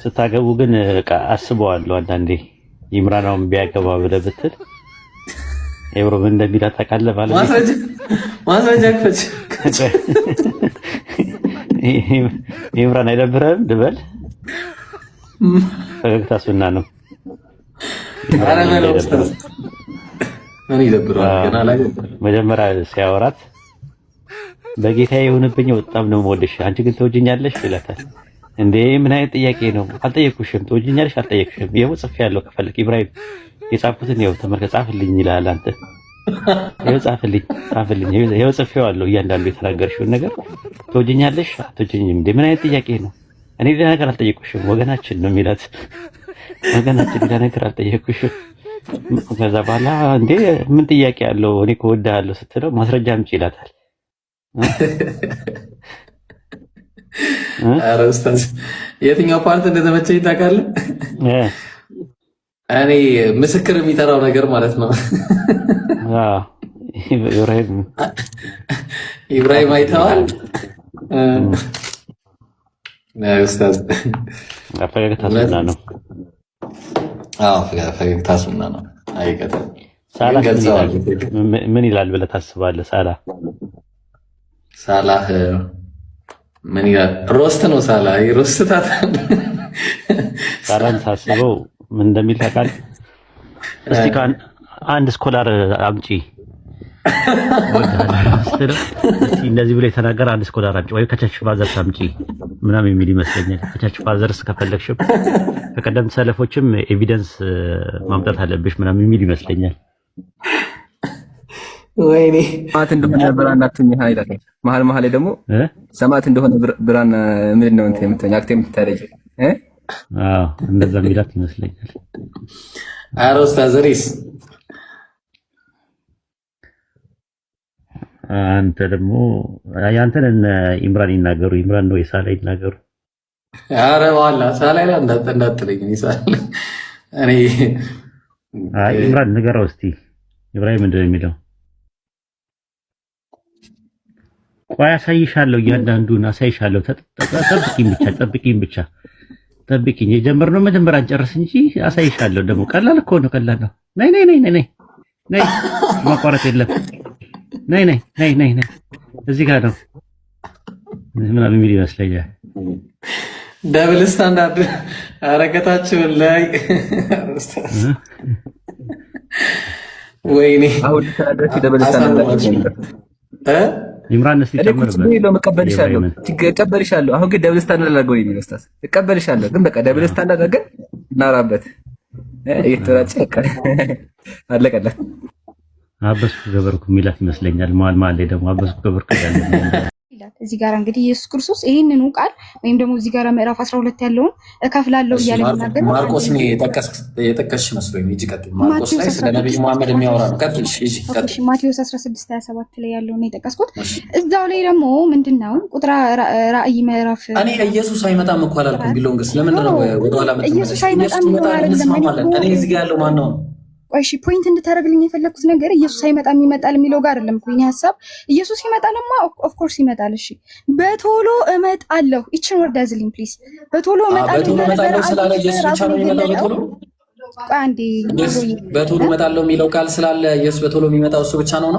ስታገቡ ግን አስበዋለሁ አንዳንዴ ይምራናውን ቢያገባ ብለህ ብትል ኤብሮ ምን እንደሚላት ታውቃለህ? ማለት ማስረጃ ከች ይምራን አይደብርህም ድበል። ፈገግታ ሱና ነው። ኧረ በለው ኡስታዝ ምን ይደብረዋል? ገና ላይ መጀመሪያ ሲያወራት በጌታዬ የሆነብኝ በጣም ነው የምወድሽ አንቺ ግን ትወጂኛለሽ ይላታል። እንዴ ምን አይነት ጥያቄ ነው? አልጠየቅኩሽም። ትወጂኛለሽ አልጠየቅሽም። ይኸው ጽፌያለሁ። ከፈለክ ኢብራሂም የጻፍኩትን ይኸው ተመልከት፣ ጻፍልኝ ይልሃል። አንተ ይኸው ጻፍልኝ ይኸው ጽፌዋለሁ። እያንዳንዱ የተናገርሽውን ነገር ትወጂኛለሽ አትወጂኝም። እንዴ ምን አይነት ጥያቄ ነው? እኔ ሌላ ነገር አልጠየቅኩሽም። ወገናችን ነው የሚላት። ወገናችን ሌላ ነገር አልጠየቅኩሽም። ከዛ በኋላ እንዴ ምን ጥያቄ አለው? እኔ እኮ እወድሃለሁ ስትለው ማስረጃ አምጪ ይላታል። ኧረ ኡስታዝ የትኛው ፓርት እንደተመቸኝ ታውቃለህ? እኔ ምስክር የሚጠራው ነገር ማለት ነው። ኢብራሂም አይተዋል ኡስታዝ። ፈገግታ ሱና ነው። ፈገግታ ሱና ነው። አይቀጥም። ሳላህ ምን ይላል ብለህ ታስባለህ? ሳላህ ምን ይላል? ሮስት ነው ሳላህ ይሮስታታል። ሳላህን ሳስበው ምን እንደሚል ታውቃለህ? እስቲ አንድ ስኮላር አምጪ እስቲ እንደዚህ ብሎ የተናገረ አንድ ስኮላር አምጪ ወይ ከቸርች ፋዘርስ አምጪ ምናምን የሚል ይመስለኛል። ከቸርች ፋዘርስ ከፈለግሽም ከቀደምት ሰለፎችም ኤቪደንስ ማምጣት አለብሽ ምናምን የሚል ይመስለኛል። ወይኔ ሰማዕት እንደሆነ ብራና አትኛ አይላል። መሀል ላይ ደግሞ ሰማዕት እንደሆነ ብራና ምንድን ነው እንትን የምትኛ አክቴ የምትታረጅ እንደዛ የሚላት ይመስለኛል። ኧረ ኡስታዝ ሪስ አንተ ደግሞ ያንተን ኢምራን ይናገሩ። ኢምራን ነው የሳላ ይናገሩ። ኧረ ዋላ ሳላ ላይ እንዳትለኝ እኔ ኢምራን ንገረው እስቲ። ኢብራሂም ምንድን ነው የሚለው? ቆይ አሳይሻለሁ፣ እያንዳንዱን አሳይሻለሁ። ጠብቂኝ ብቻ የጀመርነው መጀመሪያ እንጨርስ እንጂ አሳይሻለሁ። ደግሞ ቀላል እኮ ነው፣ ቀላል ነው። ነይ ማቋረጥ የለም። ነይ እዚህ ጋር ነው ምናምን የሚል ይመስለኛል። ደብል ስታንዳርድ አረከታችሁን ላይ ወይኔ አሁን ተናደርኩ። ደብል ስታንዳርድ ኢምራን እስቲ እቀበልሻለሁ። አሁን ግን ደብል ስታንዳርድ አድርገው የሚል ኡስታዝ እቀበልሻለሁ፣ ግን በቃ ደብል ስታንዳርድ አድርገን እናወራበት። እየተራጨ አለቀለት። አበስኩ ገበርኩ የሚላት ይመስለኛል። መሀል ላይ ደግሞ አበስኩ ገበርኩ ይላል። እዚህ ጋር እንግዲህ ኢየሱስ ክርስቶስ ይሄንኑ ቃል ወይም ደግሞ እዚህ ጋር ምዕራፍ 12 ያለውን እከፍላለሁ እያለ የሚናገር ማርቆስ ነው የጠቀስሽ መስሎኝ። እጂ ቀጥል። ማርቆስ ላይ ስለ ነብዩ መሐመድ የሚያወራ ነው። ቀጥል። እሺ ማቴዎስ 16:27 ላይ ያለው ነው የጠቀስኩት። እዛው ላይ ደግሞ ምንድነው ቁጥር ራእይ ምዕራፍ እኔ ኢየሱስ አይመጣም እኮ አላልኩም። ቢሎንግስ ለምን ነው ወደኋላ መጥተህ ኢየሱስ አይመጣም እኔ እዚህ ጋር ያለው ማን ነው? ቆይ እሺ ፖይንት እንድታደርግልኝ የፈለኩት ነገር ኢየሱስ አይመጣም ይመጣል የሚለው ጋር አይደለም እኮ የኔ ሐሳብ። ኢየሱስ ይመጣልማ ኦፍ ኮርስ ይመጣል። እሺ በቶሎ እመጣለሁ። እቺን ወርድ ያዝልኝ ፕሊዝ። በቶሎ እመጣለሁ ስላለ ኢየሱስ ብቻ ነው የሚመጣው በቶሎ? ቆይ አንዴ በቶሎ እመጣለሁ የሚለው ቃል ስላለ ኢየሱስ በቶሎ የሚመጣው እሱ ብቻ ነው?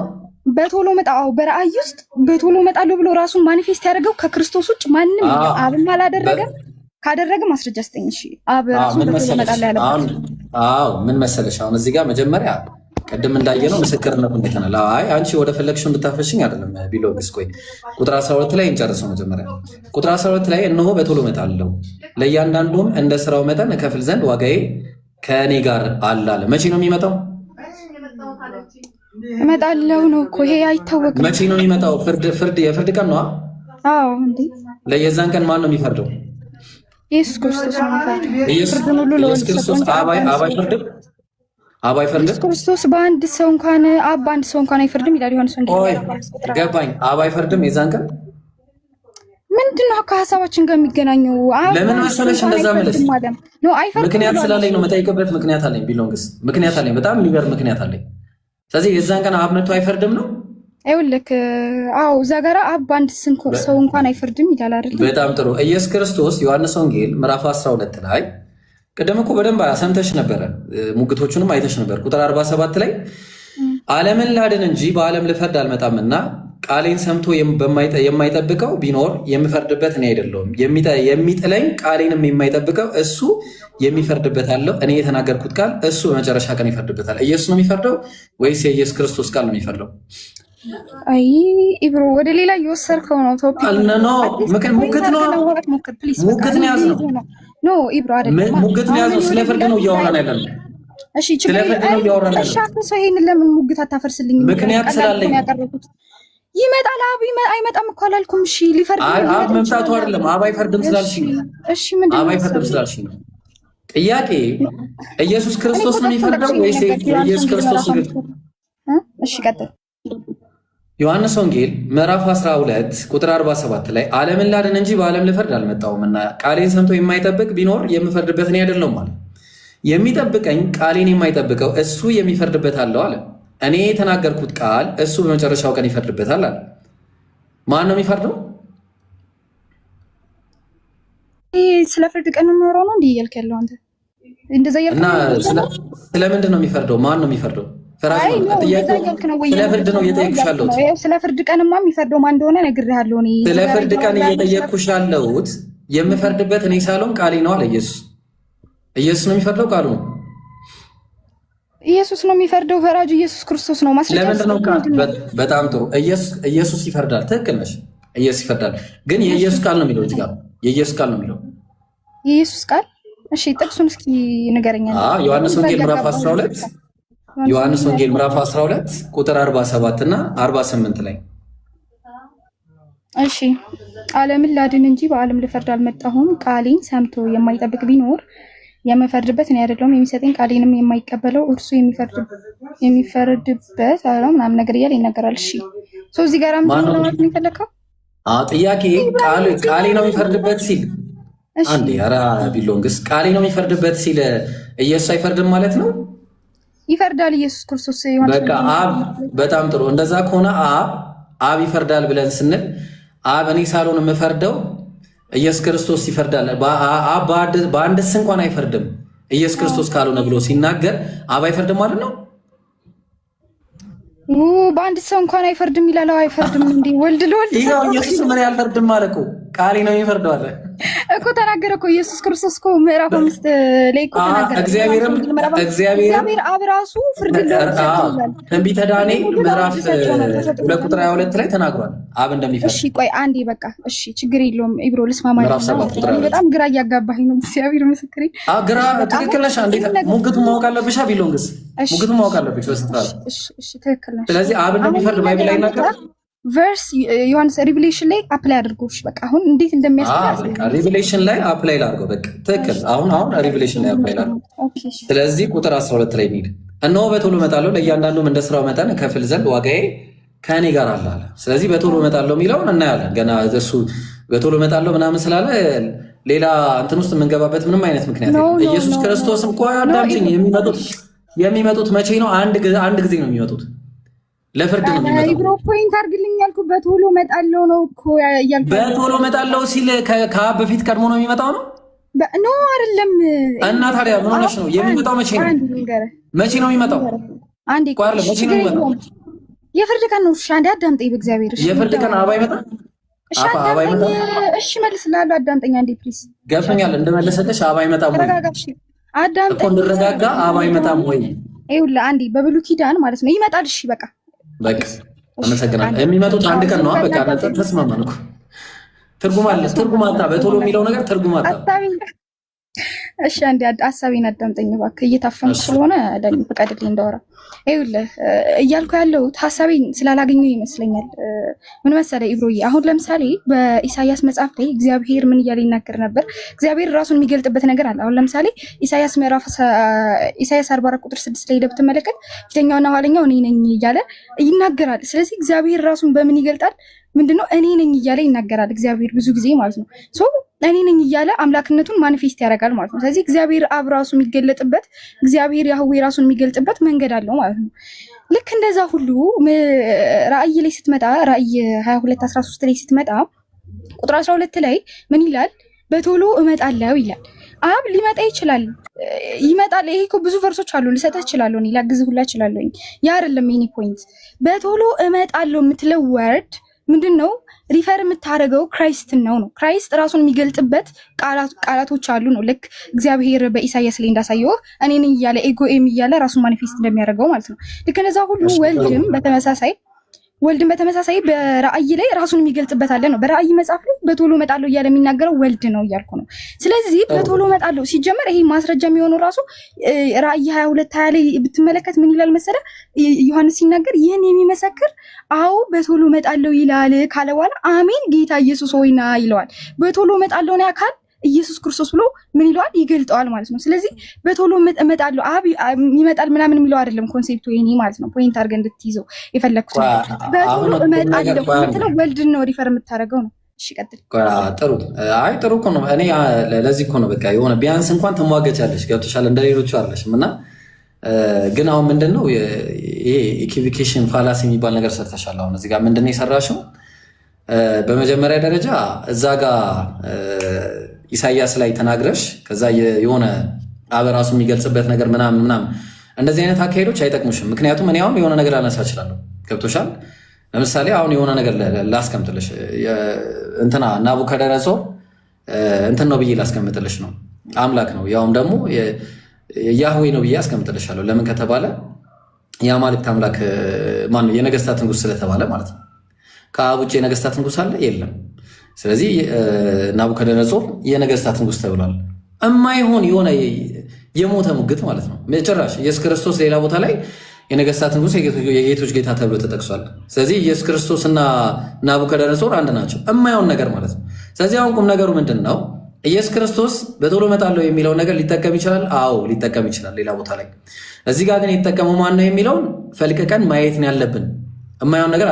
በቶሎ እመጣው በራእይ ውስጥ በቶሎ እመጣለሁ ብሎ ራሱን ማኒፌስት ያደርገው ከክርስቶስ ውጭ ማንንም አብም አላደረገም። ካደረገ ማስረጃ ስጠኝ። እሺ አብ ራሱ በቶሎ እመጣለሁ ያለው ምን መሰለሽ? አሁን እዚህ ጋር መጀመሪያ ቅድም እንዳየነው ምስክርነቱ እንዴተናል። አይ አንቺ ወደ ፈለግሽው እንድታፈሽኝ አይደለም ቢሎግስ። ቆይ ቁጥር 12 ላይ እንጨርሰው። መጀመሪያ ቁጥር 12 ላይ እነሆ በቶሎ እመጣለሁ ለእያንዳንዱም እንደ ስራው መጠን እከፍል ዘንድ ዋጋዬ ከእኔ ጋር አለ አለ። መቼ ነው የሚመጣው? እመጣለሁ ነው እኮ ይሄ አይታወቅም። መቼ ነው የሚመጣው? የፍርድ ቀን ነው። አዎ እንዴ ለየዛን ቀን ማን ነው የሚፈርደው? ኢየሱስ ክርስቶስ ነው የሚፈርደው። ኢየሱስ ክርስቶስ አብ አይፈርድም? አብ አይፈርድም? ኢየሱስ ክርስቶስ በአንድ ሰው እንኳን አብ በአንድ ሰው እንኳን አይፈርድም ይላል ዮሐንስ ወንጌል። ገባኝ። አብ አይፈርድም የዛን ቀን? ምንድነው ከሀሳባችን ጋር የሚገናኘው? ለምን መሰለሽ እንደዛ ማለት ነው። ምክንያት ስላለኝ ነው የምጠይቅበት። ምክንያት አለኝ ቢሎንግስ፣ ምክንያት አለኝ። በጣም የሚገርም ምክንያት አለኝ። ስለዚህ የዛን ቀን አብ መጥቶ አይፈርድም ነው? አይውልክ አዎ እዛ ጋር አብ በአንድ ሰው እንኳን አይፈርድም ይላል አይደል? በጣም ጥሩ። ኢየሱስ ክርስቶስ ዮሐንስ ወንጌል ምዕራፍ 12 ላይ ቀደም እኮ በደንብ ሰምተሽ ነበረ፣ ሙግቶቹንም አይተሽ ነበር። ቁጥር 47 ላይ ዓለምን ላድን እንጂ በዓለም ልፈርድ አልመጣምና ቃሌን ሰምቶ የማይጠብቀው ቢኖር የምፈርድበት እኔ አይደለሁም። የሚጥለኝ ቃሌንም የማይጠብቀው እሱ የሚፈርድበት አለው። እኔ የተናገርኩት ቃል እሱ በመጨረሻ ቀን ይፈርድበታል። ኢየሱስ ነው የሚፈርደው ወይስ የኢየሱስ ክርስቶስ ቃል ነው የሚፈርደው? አይ ኢብሮ ወደ ሌላ እየወሰድከው ነው። ቶፒክ ሙግት ነው ያዝነው። ኖ ኢብሮ አይደለም ሙግት ነው ያዝነው። ስለ ፍርድ ነው እያወራን ያለነው። እሺ ችግር የለም። እሺ ሰው ይሄን ለምን ሙግት አታፈርስልኝ? ምክንያት ስላለኝ ይመጣል። አብ አይመጣም እኮ አላልኩም። እሺ ሊፈርድ አብ መምጣቱ አይደለም። አብ አይፈርድም ስላልሽኝ እሺ ምንድነው? አብ አይፈርድም ስላልሽኝ ነው ጥያቄ። ኢየሱስ ክርስቶስ ነው የሚፈርደው ወይስ ኢየሱስ ክርስቶስ ነው? እሺ ቀጥል። ዮሐንስ ወንጌል ምዕራፍ 12 ቁጥር 47 ላይ ዓለምን ላድን እንጂ በዓለም ልፈርድ አልመጣሁምና ቃሌን ሰምቶ የማይጠብቅ ቢኖር የምፈርድበት እኔ አይደለሁም አለ። የሚጠብቀኝ ቃሌን የማይጠብቀው እሱ የሚፈርድበት አለው አለ። እኔ የተናገርኩት ቃል እሱ በመጨረሻው ቀን ይፈርድበታል አለ። ማን ነው የሚፈርደው? ስለ ፍርድ ቀን የሚወራው ነው እንዲህ እያልክ ያለው አንተ። እንደዛ እያልክ እና ስለምንድን ነው የሚፈርደው? ማን ነው የሚፈርደው? ስለ ፍርድ ነው እየጠየኩሽ ያለሁት። ስለ ፍርድ ቀንማ የሚፈርደው ማን እንደሆነ ነግሬሃለሁ። እኔ ስለ ፍርድ ቀን እየጠየኩሽ ያለሁት የምፈርድበት እኔ ሳልሆን ቃሌ ነው አለ ኢየሱስ። ኢየሱስ ነው የሚፈርደው፣ ቃሉ ነው። ኢየሱስ ነው የሚፈርደው። ፈራጁ ኢየሱስ ክርስቶስ ነው። ለምንድን ነው? በጣም ጥሩ። ኢየሱስ ይፈርዳል። ትክክል ነሽ። ኢየሱስ ይፈርዳል። ግን የኢየሱስ ቃል ነው የሚለው እዚህ ጋር የኢየሱስ ቃል ነው የሚለው። የኢየሱስ ቃል እሺ፣ ጥቅሱን እስኪ ንገረኛ። ዮሐንስ ወንጌል ምዕራፍ 12 ዮሐንስ ወንጌል ምዕራፍ 12 ቁጥር 47 እና 48 ላይ እሺ፣ ዓለምን ላድን እንጂ በዓለም ልፈርድ አልመጣሁም። ቃሌን ሰምቶ የማይጠብቅ ቢኖር የምፈርድበት እኔ አይደለሁም። የሚሰጠኝ ቃሌንም የማይቀበለው እርሱ የሚፈርድበት አለው ምናምን ነገር እያለ ይናገራል። እሺ እዚህ ጋር ምንድን ነው ማለት የሚፈለከው? ጥያቄ ቃሌ ነው የሚፈርድበት ሲል አንዴ ኧረ ቢሎንግስ ቃሌ ነው የሚፈርድበት ሲል ኢየሱስ አይፈርድም ማለት ነው? ይፈርዳል ኢየሱስ ክርስቶስ። በቃ አብ በጣም ጥሩ። እንደዛ ከሆነ አብ ይፈርዳል ብለን ስንል አብ እኔ ሳልሆን የምፈርደው ኢየሱስ ክርስቶስ ይፈርዳል። በአንድስ እንኳን አይፈርድም ኢየሱስ ክርስቶስ ካልሆነ ብሎ ሲናገር አብ አይፈርድም ማለት ነው። በአንድ ሰው እንኳን አይፈርድም ይላል። አይፈርድም እንዴ? ወልድ ለወልድ ይሄው ኢየሱስ ምን ያልፈርድም ማለት እኮ ቃሌ ነው የሚፈርደው አለ እኮ ተናገረ እኮ ኢየሱስ ክርስቶስ እኮ ምዕራፍ 5 ላይ እኮ ተናገረ። እግዚአብሔር አብ ራሱ ፍርድ ይላል። ትንቢተ ዳንኤል ምዕራፍ 2 ቁጥር 22 ላይ ተናግሯል አብ እንደሚፈርድ። እሺ ቆይ አንዴ በቃ እሺ፣ ችግር የለውም ኢብሮ ልስማማ። በጣም ግራ እያጋባኝ ነው። እግዚአብሔር ምስክሬ። ግራ ትክክል ነሽ። አንዴ ሙግቱን ማወቅ አለብሽ። ቢሎንግስ ሙግቱን ማወቅ አለብሽ በስፋት። እሺ ትክክል ነሽ። ስለዚህ አብ እንደሚፈርድ ባይብል ላይ ይናገራል። ቨርስ ዮሐንስ ሪቪሌሽን ላይ አፕላይ አድርጎሽ በቃ አሁን እንዴት እንደሚያስፈልግ ሪቪሌሽን ላይ አፕላይ ላድርገው። በቃ ትክክል። አሁን ሪቪሌሽን ላይ አፕላይ ላድርገው። ስለዚህ ቁጥር 12 ላይ እንሂድ። እነሆ በቶሎ እመጣለሁ፣ ለእያንዳንዱም እንደ ስራው መጠን እከፍል ዘንድ ዋጋዬ ከእኔ ጋር አለ አለ። ስለዚህ በቶሎ እመጣለሁ የሚለውን እናያለን። ገና እሱ በቶሎ እመጣለሁ ምናምን ስላለ ሌላ እንትን ውስጥ የምንገባበት ምንም አይነት ምክንያት የለም። ኢየሱስ ክርስቶስ እንኳ አዳምጪኝ፣ የሚመጡት መቼ ነው? አንድ ጊዜ ነው የሚመጡት። ለፍርድ ነው የሚመጣው። ኢብሮ ፖይንት አድርግልኝ ያልኩ በቶሎ እመጣለሁ ነው እኮ ያልኩ። በቶሎ እመጣለሁ ሲል ከአብ በፊት ቀድሞ ነው የሚመጣው ነው? ኖ አይደለም። እና ታዲያ ምን ሆነሽ ነው? የሚመጣው መቼ ነው? መቼ ነው የሚመጣው? አንዴ ቆይ፣ መቼ ነው የሚመጣው? የፍርድ ቀን ነው። እሺ አንዴ አዳምጠኝ በእግዚአብሔር። እሺ የፍርድ ቀን አብ አይመጣም? እሺ መልስልሃለሁ። አዳምጠኝ አንዴ ፕሊዝ። ገብቶኛል እንደመለሰልሽ። አብ አይመጣም ወይ? አዳምጠኝ እኮ እንረጋጋ። አብ አይመጣም ወይ? ይኸውልህ አንዴ በብሉይ ኪዳን ማለት ነው ይመጣል። እሺ በቃ አመሰግናለሁ። የሚመጡት አንድ ቀን ነው። በቃ ተስማማን እኮ። ትርጉም አለ። ትርጉም አጣ። በቶሎ የሚለው ነገር ትርጉም አጣ። እሺ አንዴ ሀሳቤን አዳምጠኝ እባክህ። እየታፈንኩ ስለሆነ ለኔ ፈቃድልኝ እንዳወራ። ይኸውልህ እያልኩ ያለሁት ሀሳቤን ስላላገኘው ይመስለኛል። ምን መሰለህ ኢብሮዬ፣ አሁን ለምሳሌ በኢሳያስ መጽሐፍ ላይ እግዚአብሔር ምን እያለ ይናገር ነበር? እግዚአብሔር ራሱን የሚገልጥበት ነገር አለ። አሁን ለምሳሌ ኢሳያስ 44 ቁጥር 6 ላይ ብትመለከት ፊተኛውና ኋለኛው እኔ ነኝ እያለ ይናገራል። ስለዚህ እግዚአብሔር ራሱን በምን ይገልጣል? ምንድነው እኔ ነኝ እያለ ይናገራል እግዚአብሔር ብዙ ጊዜ ማለት ነው። ሶ እኔ ነኝ እያለ አምላክነቱን ማኒፌስት ያደርጋል ማለት ነው። ስለዚህ እግዚአብሔር አብ ራሱ የሚገለጥበት እግዚአብሔር ያህዌ ራሱን የሚገልጥበት መንገድ አለው ማለት ነው። ልክ እንደዛ ሁሉ ራእይ ላይ ስትመጣ ራእይ 22:13 ላይ ስትመጣ ቁጥር 12 ላይ ምን ይላል? በቶሎ እመጣለሁ ይላል። አብ ሊመጣ ይችላል፣ ይመጣል። ይሄ እኮ ብዙ ቨርሶች አሉ፣ ልሰጥህ እችላለሁ፣ እኔ ላግዝህ ሁላ እችላለሁ። ያ አይደለም የኔ ፖይንት። በቶሎ እመጣለሁ የምትለው ወርድ ምንድነው? ሪፈር የምታደርገው ክራይስትን ነው። ክራይስት ራሱን የሚገልጥበት ቃላቶች አሉ ነው። ልክ እግዚአብሔር በኢሳያስ ላይ እንዳሳየው እኔ ነኝ እያለ ኤጎኤም እያለ ራሱን ማኒፌስት እንደሚያደርገው ማለት ነው። ልክ እንደዛ ሁሉ ወልድም በተመሳሳይ በራእይ ላይ ራሱን የሚገልጽበት አለ ነው። በራእይ መጽሐፍ ላይ በቶሎ እመጣለሁ እያለ የሚናገረው ወልድ ነው እያልኩ ነው። ስለዚህ በቶሎ እመጣለሁ ሲጀመር ይሄ ማስረጃ የሚሆነው ራሱ ራእይ 22:20 ላይ ብትመለከት ምን ይላል መሰለ? ዮሐንስ ሲናገር ይህን የሚመሰክር አዎ በቶሎ እመጣለሁ ይላል ካለ በኋላ አሜን ጌታ ኢየሱስ ሆይና ይለዋል። በቶሎ እመጣለሁ ነው ያካል ኢየሱስ ክርስቶስ ብሎ ምን ይለዋል? ይገልጠዋል ማለት ነው። ስለዚህ በቶሎ እመጣለሁ አብ ይመጣል ምናምን የሚለው አይደለም ኮንሴፕቱ የኔ ማለት ነው። ፖይንት አድርገህ እንድትይዘው የፈለኩት በቶሎ እመጣለሁ የምትለው ወልድን ነው ሪፈር የምታደርገው ነው። እሺ ቀጥል። ጥሩ አይ ጥሩ እኮ ነው። እኔ ለዚህ እኮ ነው በቃ የሆነ ቢያንስ እንኳን ተሟገቻለሽ ገብቶሻል። እንደሌሎቹ አይደለሽም። እና ግን አሁን ምንድነው ይሄ ኢኩቪኬሽን ፋላሲ የሚባል ነገር ሰርተሻል። አሁን እዚህ ጋር ምንድነው የሰራሽው? በመጀመሪያ ደረጃ እዛ ጋር ኢሳያስ ላይ ተናግረሽ ከዛ የሆነ አብ ራሱ የሚገልጽበት ነገር ምናምን እንደዚህ አይነት አካሄዶች አይጠቅሙሽም። ምክንያቱም እኔ አሁን የሆነ ነገር ላነሳ እችላለሁ። ገብቶሻል? ለምሳሌ አሁን የሆነ ነገር ላስቀምጥልሽ እንትና ናቡከደነጾር እንትን ነው ብዬ ላስቀምጥልሽ ነው፣ አምላክ ነው ያውም ደግሞ ያህዌ ነው ብዬ አስቀምጥልሻለሁ። ለምን ከተባለ የአማልክት አምላክ ማነው? የነገስታት ንጉስ ስለተባለ ማለት ነው። ከአብ ውጭ የነገስታት ንጉስ አለ? የለም። ስለዚህ ናቡከደነጾር የነገስታት ንጉስ ተብሏል። እማይሆን የሆነ የሞተ ሙግት ማለት ነው። ጭራሽ ኢየሱስ ክርስቶስ ሌላ ቦታ ላይ የነገስታት ንጉስ የጌቶች ጌታ ተብሎ ተጠቅሷል። ስለዚህ ኢየሱስ ክርስቶስና ናቡከደነጾር አንድ ናቸው። እማይሆን ነገር ማለት ነው። ስለዚህ አሁን ቁም ነገሩ ምንድን ነው? ኢየሱስ ክርስቶስ በቶሎ እመጣለሁ የሚለውን ነገር ሊጠቀም ይችላል። አዎ ሊጠቀም ይችላል ሌላ ቦታ ላይ። እዚህ ጋር ግን የተጠቀመው ማን ነው የሚለውን ፈልቀቀን ማየት ነው ያለብን። እማይሆን ነገር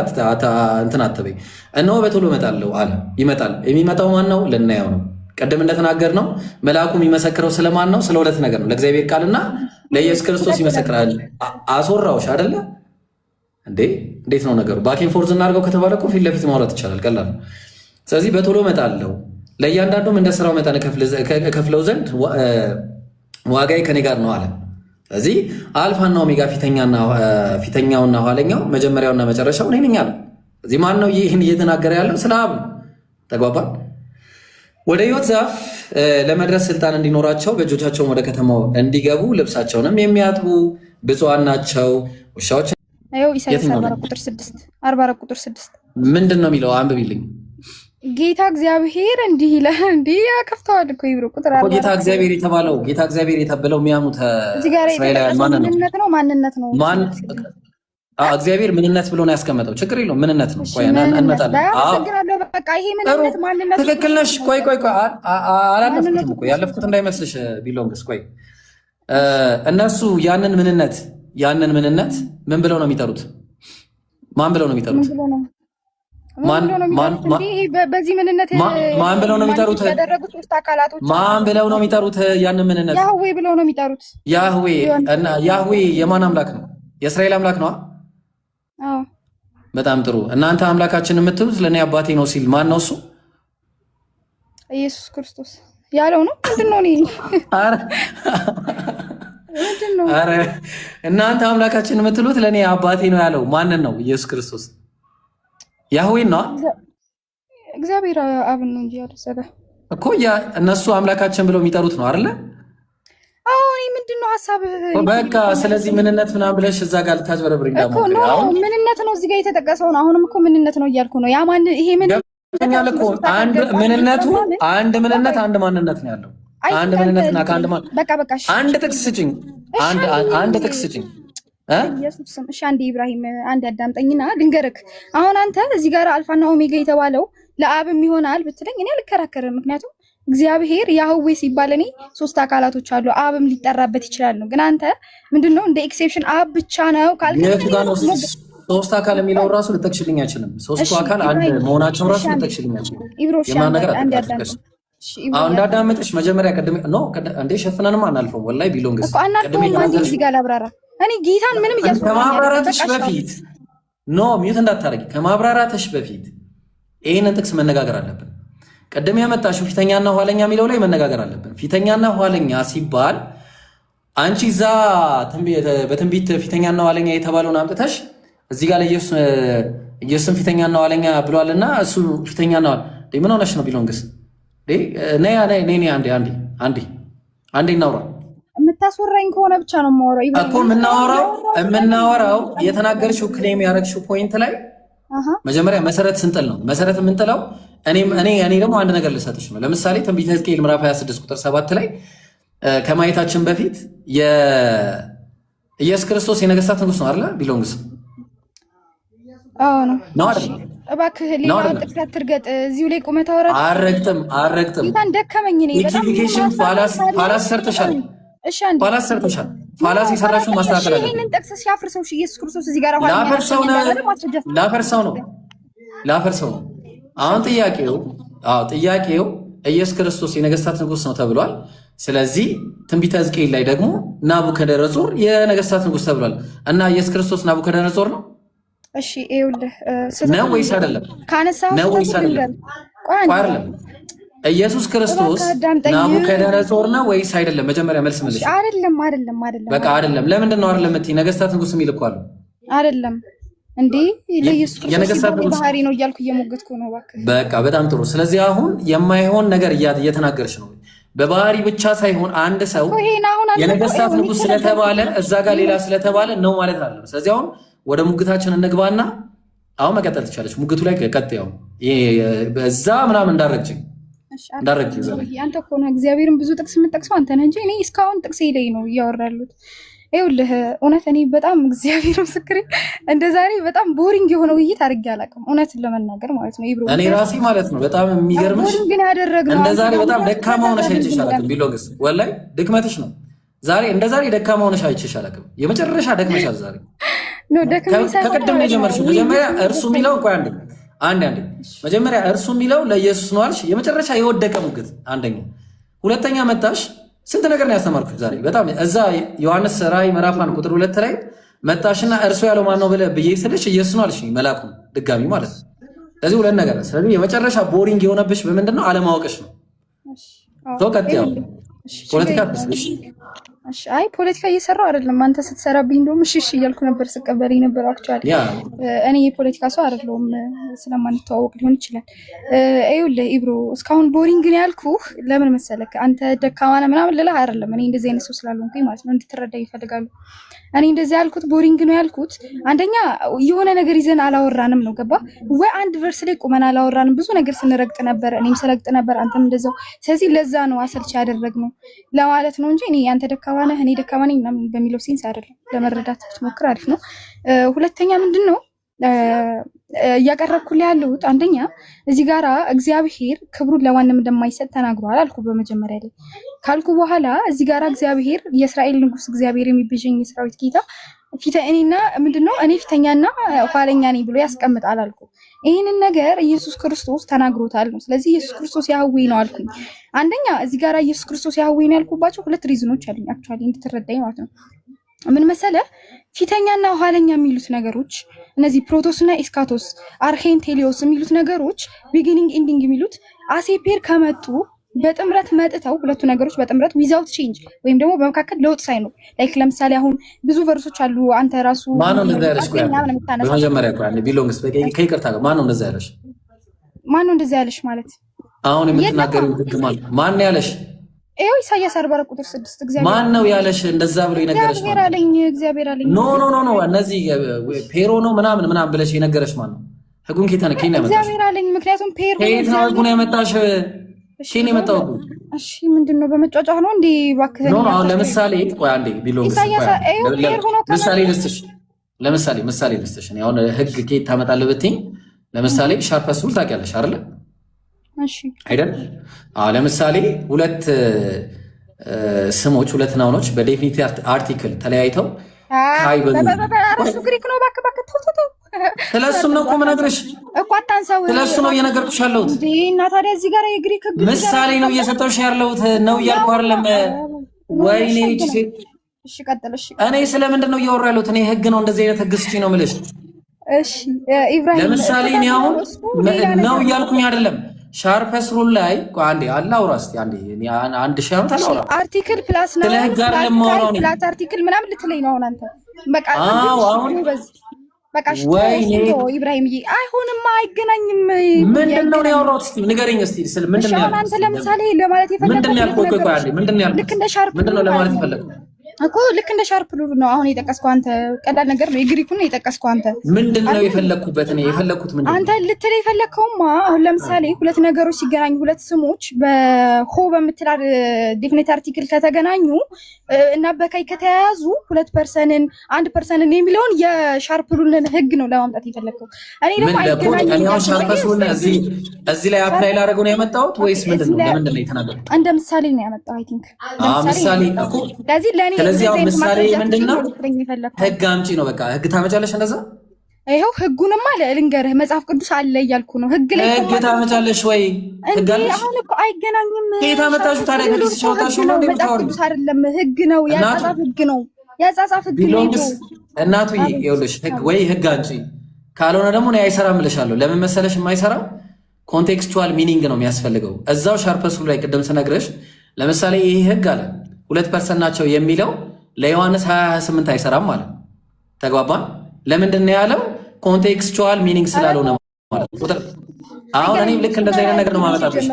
እንትን አትበይ። እነሆ በቶሎ እመጣለሁ አለ። ይመጣል። የሚመጣው ማን ነው? ልናየው ነው። ቀደም እንደተናገር ነው መልአኩ የሚመሰክረው ስለማን ነው? ስለ ሁለት ነገር ነው። ለእግዚአብሔር ቃልና ለኢየሱስ ክርስቶስ ይመሰክራል። አስወራውሽ አይደለ እንዴ? እንዴት ነው ነገሩ? ባኬን ፎርዝ እናድርገው ከተባለ እኮ ፊት ለፊት ማውራት ይቻላል። ቀላል ነው። ስለዚህ በቶሎ እመጣለሁ ለእያንዳንዱም እንደ ስራው መጠን ከፍለው ዘንድ ዋጋዬ ከኔ ጋር ነው አለ። ስለዚህ አልፋና ኦሜጋ ፊተኛውና ኋለኛው መጀመሪያውና መጨረሻው እኔ ነኝ አለ። ስለዚህ ማን ነው ይህን እየተናገረ ያለው? ስለ አብ ነው። ተግባባን? ወደ ሕይወት ዛፍ ለመድረስ ስልጣን እንዲኖራቸው በእጆቻቸውን ወደ ከተማው እንዲገቡ ልብሳቸውንም የሚያጥቡ ብፁዓን ናቸው። ውሻዎች ኢሳይያስ 44 ቁጥር 6 ምንድን ነው የሚለው? አንብቢልኝ። ጌታ እግዚአብሔር እንዲህ ይላል። እንዲህ ያከፍተዋል እኮ ይብሩ ቁጥር 44 ጌታ እግዚአብሔር የተባለው ጌታ እግዚአብሔር የተባለው የሚያሙት እስራኤላውያን ማንነት ነው። ማን እግዚአብሔር ምንነት ብሎ ነው ያስቀመጠው። ችግር የለውም ምንነት ነው። ቆይ እንመጣለን። በቃ ይሄ ምንነት ማንነት ትክክል ነሽ። ቆይ አላለፍኩትም እኮ ያለፍኩት እንዳይመስልሽ ቢሎንግስ። ቆይ እነሱ ያንን ምንነት ምን ብለው ነው የሚጠሩት? ማን ብለው ነው የሚጠሩት? በዚህ ምንነት ማን ብለው ነው የሚጠሩት? ማን ብለው ነው የሚጠሩት? ያንን ምንነት ያህዌ ብለው ነው የሚጠሩት። ያህዌ የማን አምላክ ነው? የእስራኤል አምላክ ነው። በጣም ጥሩ። እናንተ አምላካችን የምትሉት ለእኔ አባቴ ነው ሲል ማን ነው እሱ? ኢየሱስ ክርስቶስ ያለው ነው። ምንድን ነው? ኧረ እናንተ አምላካችን የምትሉት ለእኔ አባቴ ነው ያለው ማንን ነው? ኢየሱስ ክርስቶስ ያህዌን ነው። እግዚአብሔር አብን ነው እንጂ ያደሰለ እኮ እነሱ አምላካችን ብለው የሚጠሩት ነው አይደለ? አሁን ምንድነው ሐሳብ? በቃ ስለዚህ ምንነት ምናምን ብለሽ እዛ ጋር ልታጭበረብሪ እንዳሞከረ አሁን ምንነት ነው እዚህ ጋር የተጠቀሰው ነው። አሁንም እኮ ምንነት ነው እያልኩ ነው። ያ ማን ይሄ ምን ገብቶኛል እኮ አንድ ምንነቱ አንድ ምንነት አንድ ማንነት ነው ያለው። አንድ ምንነትና ከአንድ ማን በቃ አንድ ጥቅስ ስጭኝ። አንድ ጥቅስ ስጭኝ። ኢየሱስ ስም እሺ፣ አንዴ ኢብራሂም አንድ አዳምጠኝና ልንገርክ። አሁን አንተ እዚህ ጋር አልፋና ኦሜጋ የተባለው ለአብም ይሆናል ብትለኝ እኔ አልከራከርም። ምክንያቱም እግዚአብሔር ያህዌ ሲባል እኔ ሶስት አካላቶች አሉ፣ አብም ሊጠራበት ይችላል ነው። ግን አንተ ምንድነው እንደ ኤክሴፕሽን አብ ብቻ ነው ካልከኝ ሶስት አካል የሚለው ራሱ ልጠቅሽልኝ አይችልም። ሶስቱ አካል አንድ መሆናቸው ራሱ ልጠቅሽልኝ አይችልም። የማን ነገር አትጠቅሽ። አሁን እንዳዳመጥሽ መጀመሪያ ቀድሜ ኖ እንዴ ሸፍነንም አናልፈውም። ወላሂ ቢሎንግስ ቀድሜ እዚህ ጋር ላብራራ። እኔ ጌታን ምንም ከማብራራትሽ በፊት ኖ ሚዩት እንዳታረጊ። ከማብራራትሽ በፊት ይሄንን ጥቅስ መነጋገር አለብን። ቀደም ያመጣሽው ፊተኛና ኋለኛ የሚለው ላይ መነጋገር አለብን። ፊተኛና ኋለኛ ሲባል አንቺ እዛ በትንቢት ፊተኛና ኋለኛ የተባለውን አምጥተሽ እዚህ ጋር ኢየሱስን ፊተኛና ኋለኛ ብሏልና እሱ ፊተኛና ምን ሆነሽ ነው ቢሎንግስ? አንዴ እናውራ። የምታስወራኝ ከሆነ ብቻ ነው የማወራው እኮ የምናወራው የተናገርሽው ክሌም ያደረግሽው ፖይንት ላይ መጀመሪያ መሰረት ስንጥል ነው። መሰረት የምንጥለው እኔ ደግሞ አንድ ነገር ልሰጥሽ ነው። ለምሳሌ ትንቢተ ሕዝቅኤል ምዕራፍ 26 ቁጥር 7 ላይ ከማየታችን በፊት ኢየሱስ ክርስቶስ የነገስታት ንጉስ ነው አይደል? ቢሎንግስ ነው አይደል? እባክህ ሌላውን ጥቅስ አትርገጥ። እዚሁ ላይ ቁመት አወራ። አረግጥም ይታን ደከመኝ ነው። ኢኩቪኬሽን ፋላስ ሰርተሻል። እሺ አንዴ ፋላስ ሰርተሻል። ፋላስ የሰራሽው ማስተካከል አለ። ይሄንን ጥቅስ ሲያፍርሰው ኢየሱስ ክርስቶስ እዚህ ጋር ላፈርሰው ነው። አሁን ጥያቄው ኢየሱስ ክርስቶስ የነገስታት ንጉስ ነው ተብሏል። ስለዚህ ትንቢተ ሕዝቅኤል ላይ ደግሞ ናቡከደነጾር የነገስታት ንጉስ ተብሏል እና ኢየሱስ ክርስቶስ ናቡከደነጾር ነው። እሺ ይኸውልህ ነው ወይስ አይደለም? ነው ወይስ አይደለም? ኢየሱስ ክርስቶስ ናቡከደነጾር ነው ወይስ አይደለም? መጀመሪያ መልስ መልስ። አይደለም። በቃ አይደለም። ለምንድን ነው አይደለም የምትይ? ነገስታት ንጉስ የሚል እኮ አለ። አይደለም እንዴ ለኢየሱስ ክርስቶስ ባህሪ ነው እያልኩ እየሞገትኩ ነው። እባክህ በቃ በጣም ጥሩ። ስለዚህ አሁን የማይሆን ነገር እየተናገርሽ ነው። በባህሪ ብቻ ሳይሆን አንድ ሰው የነገስታት ንጉስ ስለተባለ እዛ ጋር ሌላ ስለተባለ ነው ማለት አይደለም። ስለዚህ አሁን ወደ ሙግታችን እንግባና አሁን መቀጠል ትቻለች። ሙግቱ ላይ ቀጥያው በዛ ምናምን እንዳረግጭ አንተ እኮ ነው እግዚአብሔርን ብዙ ጥቅስ የምጠቅሰው አንተ ነህ እንጂ እኔ እስካሁን ጥቅሴ ላይ ነው እያወራሉት። ይኸውልህ እውነት እኔ በጣም እግዚአብሔር ምስክሬ እንደ ዛሬ በጣም ቦሪንግ የሆነ ውይይት አድርጌ አላውቅም፣ እውነትን ለመናገር ማለት ነው። እኔ ራሴ ማለት ነው በጣም የሚገርምሽ ግን ያደረግነው እንደ ዛሬ በጣም ደካማ ሆነሽ አይቼሽ አላውቅም። ቢሎንግስ ወላሂ ድክመትሽ ነው። እንደ ዛሬ ደካማ ሆነሽ አይቼሽ አላውቅም። የመጨረሻ ደክመሻል ዛሬ። ከቀደም ነው የጀመርሽው። መጀመሪያ እርሱ የሚለው ቆይ አንዴ መጀመሪያ እርሱ የሚለው ለኢየሱስ ነው አልሽ። የመጨረሻ የወደቀ ሙግት አንደኛ። ሁለተኛ መጣሽ ስንት ነገር ነው ያስተማርኩሽ ዛሬ በጣም እዛ ዮሐንስ ራእይ ምዕራፍ 1 ቁጥር 2 ላይ መጣሽና እርሱ ያለው ማን ነው ብዬ ስልሽ ኢየሱስ ነው አልሽ። መልአኩ ድጋሚ ማለት ነው። ስለዚህ ሁለት ነገር። ስለዚህ የመጨረሻ ቦሪንግ የሆነብሽ በምንድን ነው? አለማወቅሽ ነው። ቀጥያው ፖለቲካ አይ ፖለቲካ እየሰራው አይደለም። አንተ ስትሰራብኝ እንደውም እሺ እያልኩ ነበር ስቀበል ነበር። አክቹአሊ እኔ የፖለቲካ ሰው አይደለሁም፣ ስለማንተዋወቅ ሊሆን ይችላል። ይኸውልህ ኢብሮ እስካሁን ቦሪንግ ነው ያልኩህ ለምን መሰለህ? አንተ ደካማ ነህ ምናምን ልልህ አይደለም። እኔ እንደዚህ አይነት ሰው ስላልሆንኩኝ ማለት ነው፣ እንድትረዳ ይፈልጋሉ። እኔ እንደዚህ ያልኩት ቦሪንግ ነው ያልኩት አንደኛ የሆነ ነገር ይዘን አላወራንም ነው ገባ ወይ? አንድ ቨርስ ላይ ቁመን አላወራንም። ብዙ ነገር ስንረግጥ ነበር፣ እኔም ስለግጥ ነበር፣ አንተም እንደዛው። ስለዚህ ለዛ ነው አሰልቺ ያደረግነው ለማለት ነው እንጂ እኔ አንተ ደካማ ነህ እኔ ደካማ ነኝ ምናምን በሚለው ሴንስ አይደለም። ለመረዳት ብትሞክር አሪፍ ነው። ሁለተኛ ምንድን ነው እያቀረብኩልህ ያለሁት አንደኛ እዚህ ጋራ እግዚአብሔር ክብሩን ለማንም እንደማይሰጥ ተናግሯል አልኩ በመጀመሪያ ላይ። ካልኩ በኋላ እዚህ ጋራ እግዚአብሔር የእስራኤል ንጉስ እግዚአብሔር የሚቤዠኝ የሰራዊት ጌታ እኔና ምንድነው እኔ ፊተኛና ኋለኛ ነኝ ብሎ ያስቀምጣል አልኩ። ይህንን ነገር ኢየሱስ ክርስቶስ ተናግሮታል ነው። ስለዚህ ኢየሱስ ክርስቶስ ያህዌ ነው አልኩኝ። አንደኛ እዚህ ጋራ ኢየሱስ ክርስቶስ ያህዌ ነው ያልኩባቸው ሁለት ሪዝኖች አሉኝ አክቹአሊ እንድትረዳኝ ማለት ነው። ምን መሰለ ፊተኛና ኋለኛ የሚሉት ነገሮች እነዚህ ፕሮቶስና ኤስካቶስ አርሄን ቴሊዮስ የሚሉት ነገሮች ቢጊኒንግ ኤንዲንግ የሚሉት አሴፔር ከመጡ በጥምረት መጥተው ሁለቱ ነገሮች በጥምረት ዊዛውት ቼንጅ ወይም ደግሞ በመካከል ለውጥ ሳይኖር ላይክ ለምሳሌ አሁን ብዙ ቨርሶች አሉ። አንተ ራሱ ማን ነው እንደዛ ያለሽ? በመጀመሪያ ቆይ ቢሎንግስ ከይቅርታ ጋር ማን ነው እንደዛ ያለሽ? ማን ነው እንደዛ ያለሽ ማለት አሁን የምትናገሪው ድግማል ማን ነው ያለሽ? ይኸው ኢሳያስ 40 ቁጥር 6 እግዚአብሔር ማን ነው ያለሽ? እንደዛ ብሎ የነገረሽ እግዚአብሔር አለኝ እግዚአብሔር አለኝ። ኖ እነዚህ ፔሮ ነው ምናምን ብለሽ የነገረሽ ማን ነው? ህጉን ከየት ነው ያመጣሽ? እግዚአብሔር አለኝ። ምክንያቱም ፔሮ ከየት ነው ህጉን ያመጣሽ? ሺን የመጣው እሺ ምንድነው በመጫጫህ ነው እንዴ? እባክህ ኖ አሁን ለምሳሌ ቆይ አንዴ ቢሎንግስ ምሳሌ ልስጥሽ እኔ አሁን ህግ ከየት ታመጣለህ ብትይኝ ለምሳሌ ሻርፐስ ሩል ታውቂያለሽ አይደል? እሺ አይደል? ለምሳሌ ሁለት ስሞች ሁለት ናውኖች በዴፊኒቲቭ አርቲክል ተለያይተው እሱ ግሪክ ነው። እባክህ ተው። ስለሱም ነው እኮ የምነግርሽ እኮ አታንሳው። ስለሱ ነው እየነገርኩሽ ያለሁት እና ታዲያ እዚህ ጋር የግሪክ ህግ ምሳሌ ነው እየሰጠሁሽ ያለሁት ነው እያልኩ አይደለም። ወይኔ እሺ ቀጥል። እሺ እኔ ስለምንድን ነው እያወራሁ ያለሁት? እኔ ህግ ነው እንደዚህ አይነት ህግ ስጪ ነው የምልሽ። እሺ ኢብራሂም ለምሳሌ እኔ አሁን ነው እያልኩኝ አይደለም። ሻርፐስ ሩል ላይ አንዴ አላውራ እስኪ አንድ ሺህ ዓመት አላውራ። አርቲክል ፕላስ ነው ፕላስ አርቲክል ምናምን ልትለኝ ነው አሁን አንተ። በቃ በቃ ኢብራሂም አይሆንማ፣ አይገናኝም። ምንድን ነው ያወራሁት? እስኪ ንገረኝ እስኪ ስለ ምንድን ነው ያልኩት? አንተ ለምሳሌ ለማለት የፈለኩት ምንድን ነው ያልኩት? ምንድን ነው ያልኩት? ልክ እንደ ሻርፕ ምንድን ነው ለማለት የፈለኩት እኮ ልክ እንደ ሻርፕ ሩል ነው አሁን የጠቀስከው አንተ። ቀላል ነገር ነው። የግሪኩን ነው የጠቀስከው አንተ። ምንድን ነው የፈለኩበት? እኔ የፈለኩት ምንድን ነው? አንተ ልትል የፈለከውማ አሁን ለምሳሌ ሁለት ነገሮች ሲገናኙ፣ ሁለት ስሞች በሆ በምትላል ዴፊኒት አርቲክል ከተገናኙ እና በካይ ከተያያዙ ሁለት ፐርሰንን አንድ ፐርሰንን የሚለውን የሻርፕ ሩልን ህግ ነው ለማምጣት የፈለከው። እኔ ደግሞ እኔ አሁን ሻርፕ ሩልን እዚህ ላይ አፕላይ ላደርገው ነው የመጣሁት ወይስ ምንድን ነው? ለምንድን ነው የተናገርኩት? እንደ ምሳሌ ነው ያመጣው። አይ ቲንክ ምሳሌ እኮ ለዚህ ለኔ ስለዚህ አሁን ምሳሌ ምንድነው? ህግ አምጪ ነው። በቃ ህግ ታመጫለሽ። እንደዛ ይሄው ህጉንማ ልንገርህ፣ መጽሐፍ ቅዱስ አለ እያልኩ ነው። ህግ ላይ ህግ ታመጫለሽ ወይ? ህግ አለሽ? አሁን እኮ አይገናኝም። ከየት አመጣሽው ታዲያ? ከዚህ ሻውታሽው ነው መጽሐፍ ቅዱስ አይደለም፣ ህግ ነው። ያጻጻፍ ህግ ነው። ያጻጻፍ ህግ ነው። እናቱዬ ይኸውልሽ፣ ህግ ወይ ህግ አንቺ ካልሆነ ደግሞ እኔ አይሰራም እልሻለሁ። ለምን መሰለሽ የማይሰራው? ኮንቴክስቹዋል ሚኒንግ ነው የሚያስፈልገው። እዛው ሻርፐሱ ላይ ቅድም ስነግርሽ ለምሳሌ ይሄ ህግ አለ 2% ናቸው የሚለው ለዮሐንስ 20:28 አይሰራም ማለት ተግባባን። ለምንድን ነው ያለው? ኮንቴክስቹዋል ሚኒንግ ስላልሆነ ማለት ነው። አሁን እኔም ልክ እንደዚህ አይነት ነገር ነው ማመጣብሽ።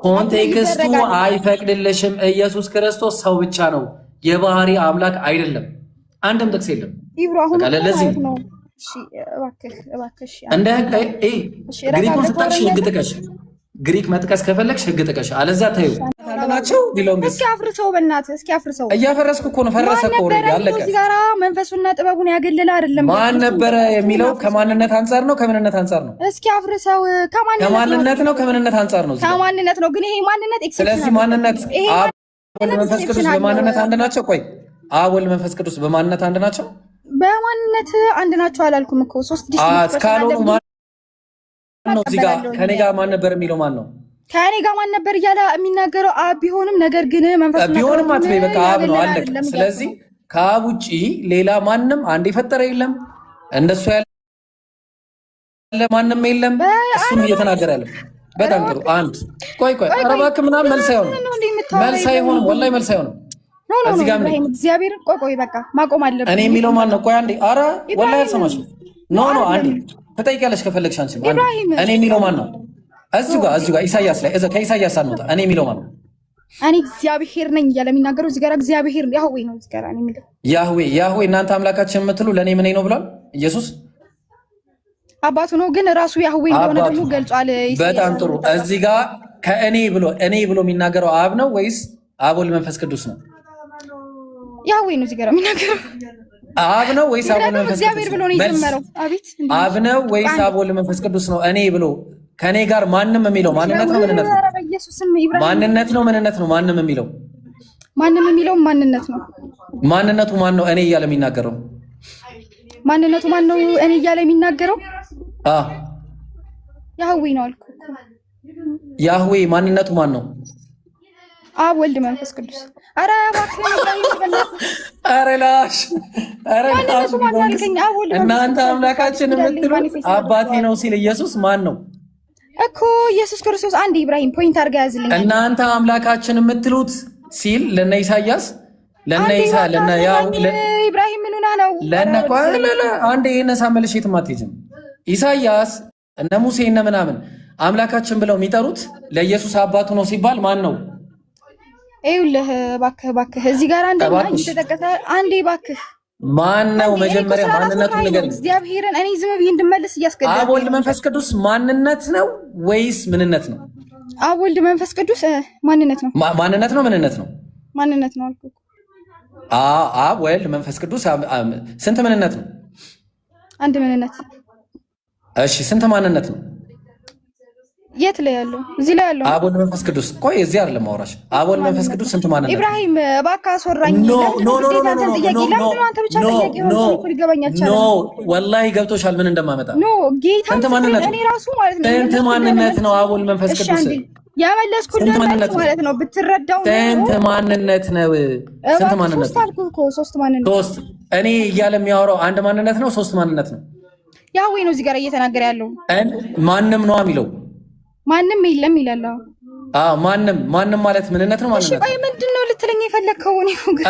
ኮንቴክስቱ አይፈቅድልሽም። ኢየሱስ ክርስቶስ ሰው ብቻ ነው፣ የባህሪ አምላክ አይደለም። አንድም ጥቅስ የለም። ለዚህ እንደ ግሪኩን ስጠቅሽ ህግ ጥቀሽ። ግሪክ መጥቀስ ከፈለግሽ ህግ ጥቀሽ፣ አለዛ ታዩ ናቸው ቢሎንግ። እስኪ አፍርሰው፣ በእናትህ እስኪ አፍርሰው። እያፈረስኩ እኮ ነው። ፈረሰ እኮ ያለቀ። እዚህ ጋራ መንፈሱና ጥበቡን ያገለለ አይደለም። ማን ነበረ የሚለው ከማንነት አንጻር ነው ከምንነት አንጻር ነው? እስኪ አፍርሰው። ከማንነት ነው ከምንነት አንጻር ነው? ከማንነት ነው። ግን ይሄ ማንነት ኤክሰፕሽን። ስለዚህ ማንነት አብ ወልድ መንፈስ ቅዱስ በማንነት አንድ ናቸው። ቆይ አብ ወልድ መንፈስ ቅዱስ በማንነት አንድ ናቸው? በማንነት አንድ ናቸው አላልኩም እኮ። ሶስት ዲስቲንክት ካልሆኑ ማን ነው? እዚህ ጋር ከኔ ጋር ማን ነበር የሚለው ማን ነው? ከኔ ጋር ማን ነበር እያለ የሚናገረው አብ ቢሆንም፣ ነገር ግን መንፈስ ቢሆንም አትበይ። በቃ አብ ነው አለቀ። ስለዚህ ከአብ ውጪ ሌላ ማንም አንድ የፈጠረ የለም፣ እንደሱ ያለ ማንም የለም። እሱም እየተናገረ ያለ በጣም ጥሩ። አንድ ቆይ ኧረ እባክህ ምናምን መልስ አይሆንም፣ ወላሂ መልስ አይሆንም። እዚህ ጋር ምን እግዚአብሔር ቆይ በቃ ማቆም አለብን። እኔ የሚለው ማን ነው? ቆይ አንዴ። ኧረ ወላሂ አልሰማሽም። ኖ አንዴ ትጠይቂያለሽ ከፈለግሽ አንቺ። እኔ የሚለው ማን ነው? እዚሁ ጋር ኢሳያስ ላይ ከኢሳያስ አንወጣ። እኔ የሚለው ማን ነው? እኔ እግዚአብሔር ነኝ እያለ የሚናገረው እዚህ ጋር እግዚአብሔር ያህዌ ነው። እዚህ ጋር እኔ የሚለው ያህዌ እናንተ አምላካችን የምትሉ ለእኔ ምን ነው ብሏል ኢየሱስ። አባቱ ነው፣ ግን ራሱ ያህዌ እንደሆነ ደግሞ ገልጿል። በጣም ጥሩ። እዚህ ጋር ከእኔ ብሎ የሚናገረው አብ ነው ወይስ አብ ወልድ መንፈስ ቅዱስ ነው? ያህዌ ነው እዚህ ጋር የሚናገረው። አብ ነው ወይስ አብ ወልድ መንፈስ እግዚአብሔር ብሎ ነው የጀመረው? አቤት አብ ነው ወይስ አብ ወልድ መንፈስ ቅዱስ ነው? እኔ ብሎ ከኔ ጋር ማንም የሚለው ማንነት ነው ምንነት ነው? ማንነት ነው ምንነት ነው? ማንም የሚለው ማንነት ነው። ማንነቱ ማን ነው? እኔ እያለ የሚናገረው ማንነቱ ማን ነው? እኔ እያለ የሚናገረው ያህዌ ነው አልኩ። ያህዌ ማንነቱ ማን ነው? አብ ወልድ መንፈስ ቅዱስ። ኧረ እባክህ እናንተ አምላካችን የምትሉት አባቴ ነው ሲል ኢየሱስ ማን ነው እኮ? ኢየሱስ ክርስቶስ። አንድ ኢብራሂም ፖይንት አድርጋ ያዝልኝ። እናንተ አምላካችን የምትሉት ሲል ለነ ኢሳያስ ኢብራሂም ምን ሆና ነው? አንዴ ይሄን ሳመልሽ የትም አትሄጂም። ኢሳያስ እነ ሙሴ እነ ምናምን አምላካችን ብለው የሚጠሩት ለኢየሱስ አባቱ ነው ሲባል ማን ነው? ይኸውልህ እባክህ እዚህ ጋር እንደተጠቀሰ አንዴ እባክህ ማን ነው? መጀመሪያ ማንነቱን ንገረኝ። እግዚአብሔርን እኔ ዝም ብዬ እንድመልስ እያስገደደኝ። አብ ወልድ መንፈስ ቅዱስ ማንነት ነው ወይስ ምንነት ነው? አብ ወልድ መንፈስ ቅዱስ ማንነት ነው። ማንነት ነው ምንነት ነው? ማንነት ነው አልኩህ። አብ ወልድ መንፈስ ቅዱስ ስንት ምንነት ነው? አንድ ምንነት። እሺ ስንት ማንነት ነው? የት ላይ ያለው? እዚህ ላይ ያለው አብ ወልድ መንፈስ ቅዱስ። ቆይ እዚህ አይደለም ማውራሽ። አብ ወልድ መንፈስ ቅዱስ ስንት ማንነት? ኢብራሂም እባክህ አስወራኝ። ወላሂ ገብቶሻል ምን እንደማመጣ። ጌታ እኔ ራሱ ማለት ነው ስንት ማንነት ነው አብ ወልድ መንፈስ ቅዱስ? ያመለስኩልህ ማለት ነው ብትረዳው። ስንት ማንነት ነው? ስንት ማንነት? ሶስት አልኩህ እኮ ሶስት ማንነት። ሶስት እኔ እያለ የሚያወራው አንድ ማንነት ነው ሶስት ማንነት ነው? ያዌ ነው እዚህ ጋር እየተናገረ ያለው። ማንም ነው የሚለው ማንም የለም ይላል። አዎ ማንም ማለት ምንነት ነው? ማንነት። እሺ ቆይ ምንድነው ልትለኝ የፈለከው?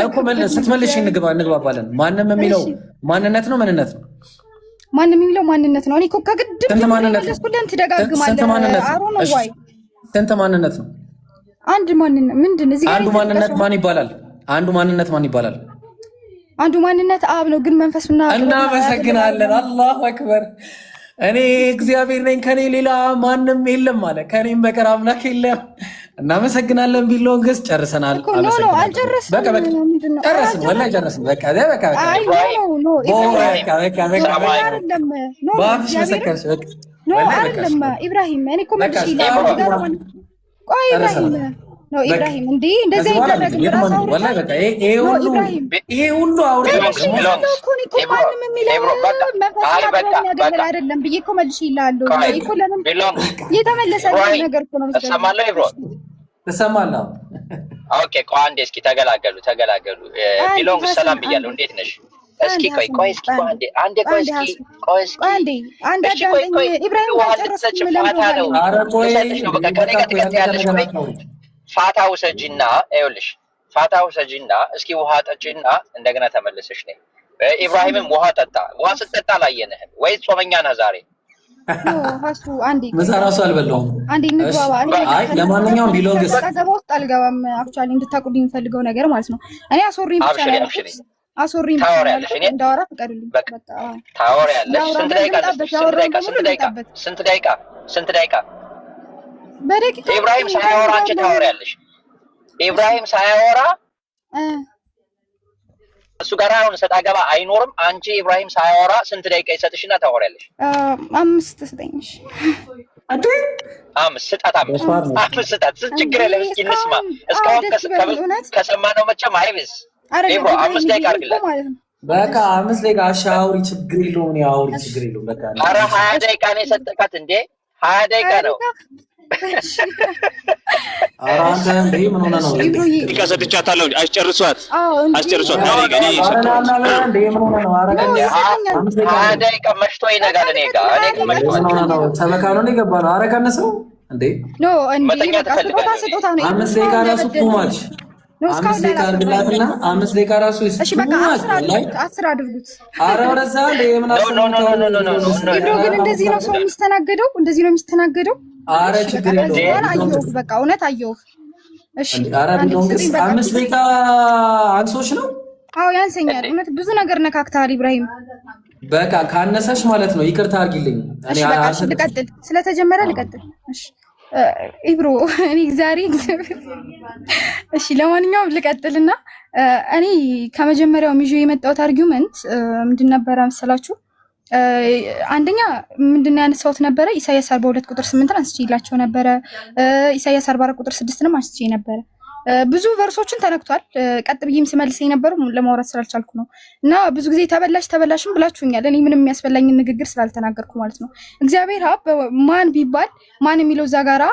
እኮ ስትመልሽ እንግባባለን። ማንም የሚለው ማንነት ነው ምንነት ነው? ማንም የሚለው ማንነት ነው። እኔ እኮ ከግድም ስንት ማንነት ነው? ትደጋግማለህ። ስንት ማንነት ነው? አንድ ማንነት ምንድን እዚህ ጋር አንዱ ማንነት ማን ይባላል? አንዱ ማንነት ማን ይባላል? አንዱ ማንነት አብ ነው፣ ግን መንፈሱና እናመሰግናለን። አላሁ አክበር። እኔ እግዚአብሔር ነኝ ከኔ ሌላ ማንም የለም ማለት ከኔም በቀር አምላክ የለም። እናመሰግናለን። ቢሎን ገስ ጨርሰናል። አልጨረስንም። በቃ ጨረስን፣ ወላሂ ጨረስን። በቃ በአፍሽ መሰከርሽ። አይደለም ኢብራሂም፣ እኔ እኮ መልሽ ይላል። ቆይ ኢብራሂም ነው ኢብራሂም እንዴ እንደዚህ አይደረግም። ወላሂ በቃ ይሄ ሁሉ አውርተሽ ማንም የሚለው አይደለም ብዬ እኮ መልሽ ይላል። እኮ ለምን የተመለሰ ነገር እኮ ነው። ትሰማለህ? ኦኬ ቆይ አንዴ እስኪ ተገላገሉ። ቢሎንግ ሰላም ብያለሁ። እንዴት ነሽ? እስኪ ቆይ እስኪ ፋታ ውሰጂና ይኸውልሽ፣ ፋታ ውሰጂና እስኪ ውሃ ጠጪና እንደገና ተመለሰሽ ነኝ። ኢብራሂምም ውሃ ጠጣ። ውሃ ስትጠጣ አላየንህም ወይ? ጾመኛ ነህ ዛሬ? ምሳ ራሱ አልበላሁም። አይ ለማንኛውም ቢሎንግስ ገባ ውስጥ አልገባም። አክቹዋሊ እንድታውቁልኝ የምፈልገው ነገር ማለት ነው እኔ አሶሪ ብቻ ነው አሶሪ እንዳወራ ፍቀዱልኝ። በቃ ታወሪያለሽ። ስንት ደቂቃ በደቂቃ ኢብራሂም ሳያወራ አንቺ ታወሪያለሽ። ኢብራሂም ሳያወራ እሱ ጋር አሁን ሰጣ ገባ አይኖርም። አንቺ ኢብራሂም ሳያወራ ስንት ደቂቃ ይሰጥሽና ታወሪያለሽ? 5 ስጠኝሽ። አምስት ስጣት። ችግር የለም። እስኪ እንስማ። እስካሁን ከሰማነው መቼም አይብስ። ኢብሮ 5 ደቂቃ አድርግላት። በቃ 5 ደቂቃ አሻውሪ። ችግር የለውም። ያውሪ ችግር የለውም። በቃ ኧረ 20 ደቂቃ ነው የሰጠካት እንዴ? 20 ደቂቃ ነው። ኧረ አንተ እንዴ ምን ሆነህ ነው? ደቂቃ ሰጥቻታለሁ። አስጨርሷት። ደቂቃ መሽቶ ይነጋል። እኔ ጋር ሰበካ ነው የገባነው። ኧረ ቀንሰው እንዴ መተኛ ትፈልጋለህ? 5 ደቂቃ ራሱ ቁማች 5 ደቂቃ አድርግላትና 5 ደቂቃ ራሱ እሺ በቃ 10 አድርጉት። ኧረ ወደዛ እንደ ምን ኖ ግን እንደዚህ ነው ሰው የሚስተናገደው? እንደዚህ ነው የሚስተናገደው? ኧረ ችግር የለውም። አየሁ በቃ እውነት አየሁ። እሺ ኧረ ቢሎንግስ 5 ደቂቃ አንሶሽ ነው? አዎ ያንሰኛል። እውነት ብዙ ነገር ነካክተሃል ኢብራሂም። በቃ ካነሰሽ ማለት ነው ይቅርታ አድርጊልኝ። እኔ ልቀጥል፣ ስለተጀመረ ልቀጥል። እሺ ኢብሮ እኔ ዛሬ እሺ ለማንኛውም ልቀጥልና እኔ ከመጀመሪያው ይዤ የመጣሁት አርጊውመንት ምንድን ነበረ መሰላችሁ? አንደኛ ምንድነው ያነሳሁት ነበረ ኢሳይያስ 42 ቁጥር 8 አንስቼላችሁ ነበረ። ኢሳይያስ 44 ቁጥር 6ንም አንስቼ ነበረ። ብዙ ቨርሶችን ተነክቷል። ቀጥ ብዬም ስመልስ የነበረው ለማውራት ስላልቻልኩ ነው። እና ብዙ ጊዜ ተበላሽም ብላችሁኛል። እኔ ምንም የሚያስፈላኝን ንግግር ስላልተናገርኩ ማለት ነው። እግዚአብሔር አብ ማን ቢባል ማን የሚለው እዛ ጋራ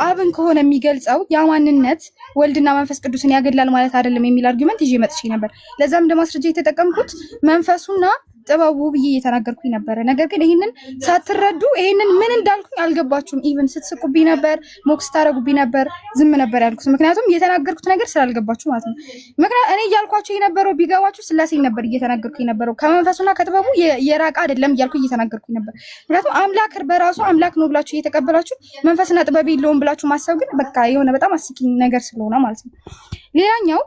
አብን ከሆነ የሚገልጸው ያ ማንነት ወልድና መንፈስ ቅዱስን ያገላል ማለት አይደለም የሚል አርጊውመንት ይዤ መጥቼ ነበር። ለዛም እንደ ማስረጃ የተጠቀምኩት መንፈሱና ጥበቡ ብዬ እየተናገርኩኝ ነበረ። ነገር ግን ይሄንን ሳትረዱ ይሄንን ምን እንዳልኩኝ አልገባችሁም። ኢቭን ስትስቁብኝ ነበር፣ ሞክስ ታረጉብኝ ነበር፣ ዝም ነበር ያልኩት። ምክንያቱም የተናገርኩት ነገር ስላልገባችሁ ማለት ነው። ምክንያቱም እኔ እያልኳችሁ የነበረው ቢገባችሁ ስላሴ ነበር እየተናገርኩኝ የነበረው። ከመንፈሱና ከጥበቡ የራቀ አይደለም እያልኩ እየተናገርኩኝ ነበር። ምክንያቱም አምላክ በራሱ አምላክ ነው ብላችሁ እየተቀበላችሁ መንፈስና ጥበብ የለውም ብላችሁ ማሰብ ግን በቃ የሆነ በጣም አስቂኝ ነገር ስለሆነ ማለት ነው። ሌላኛው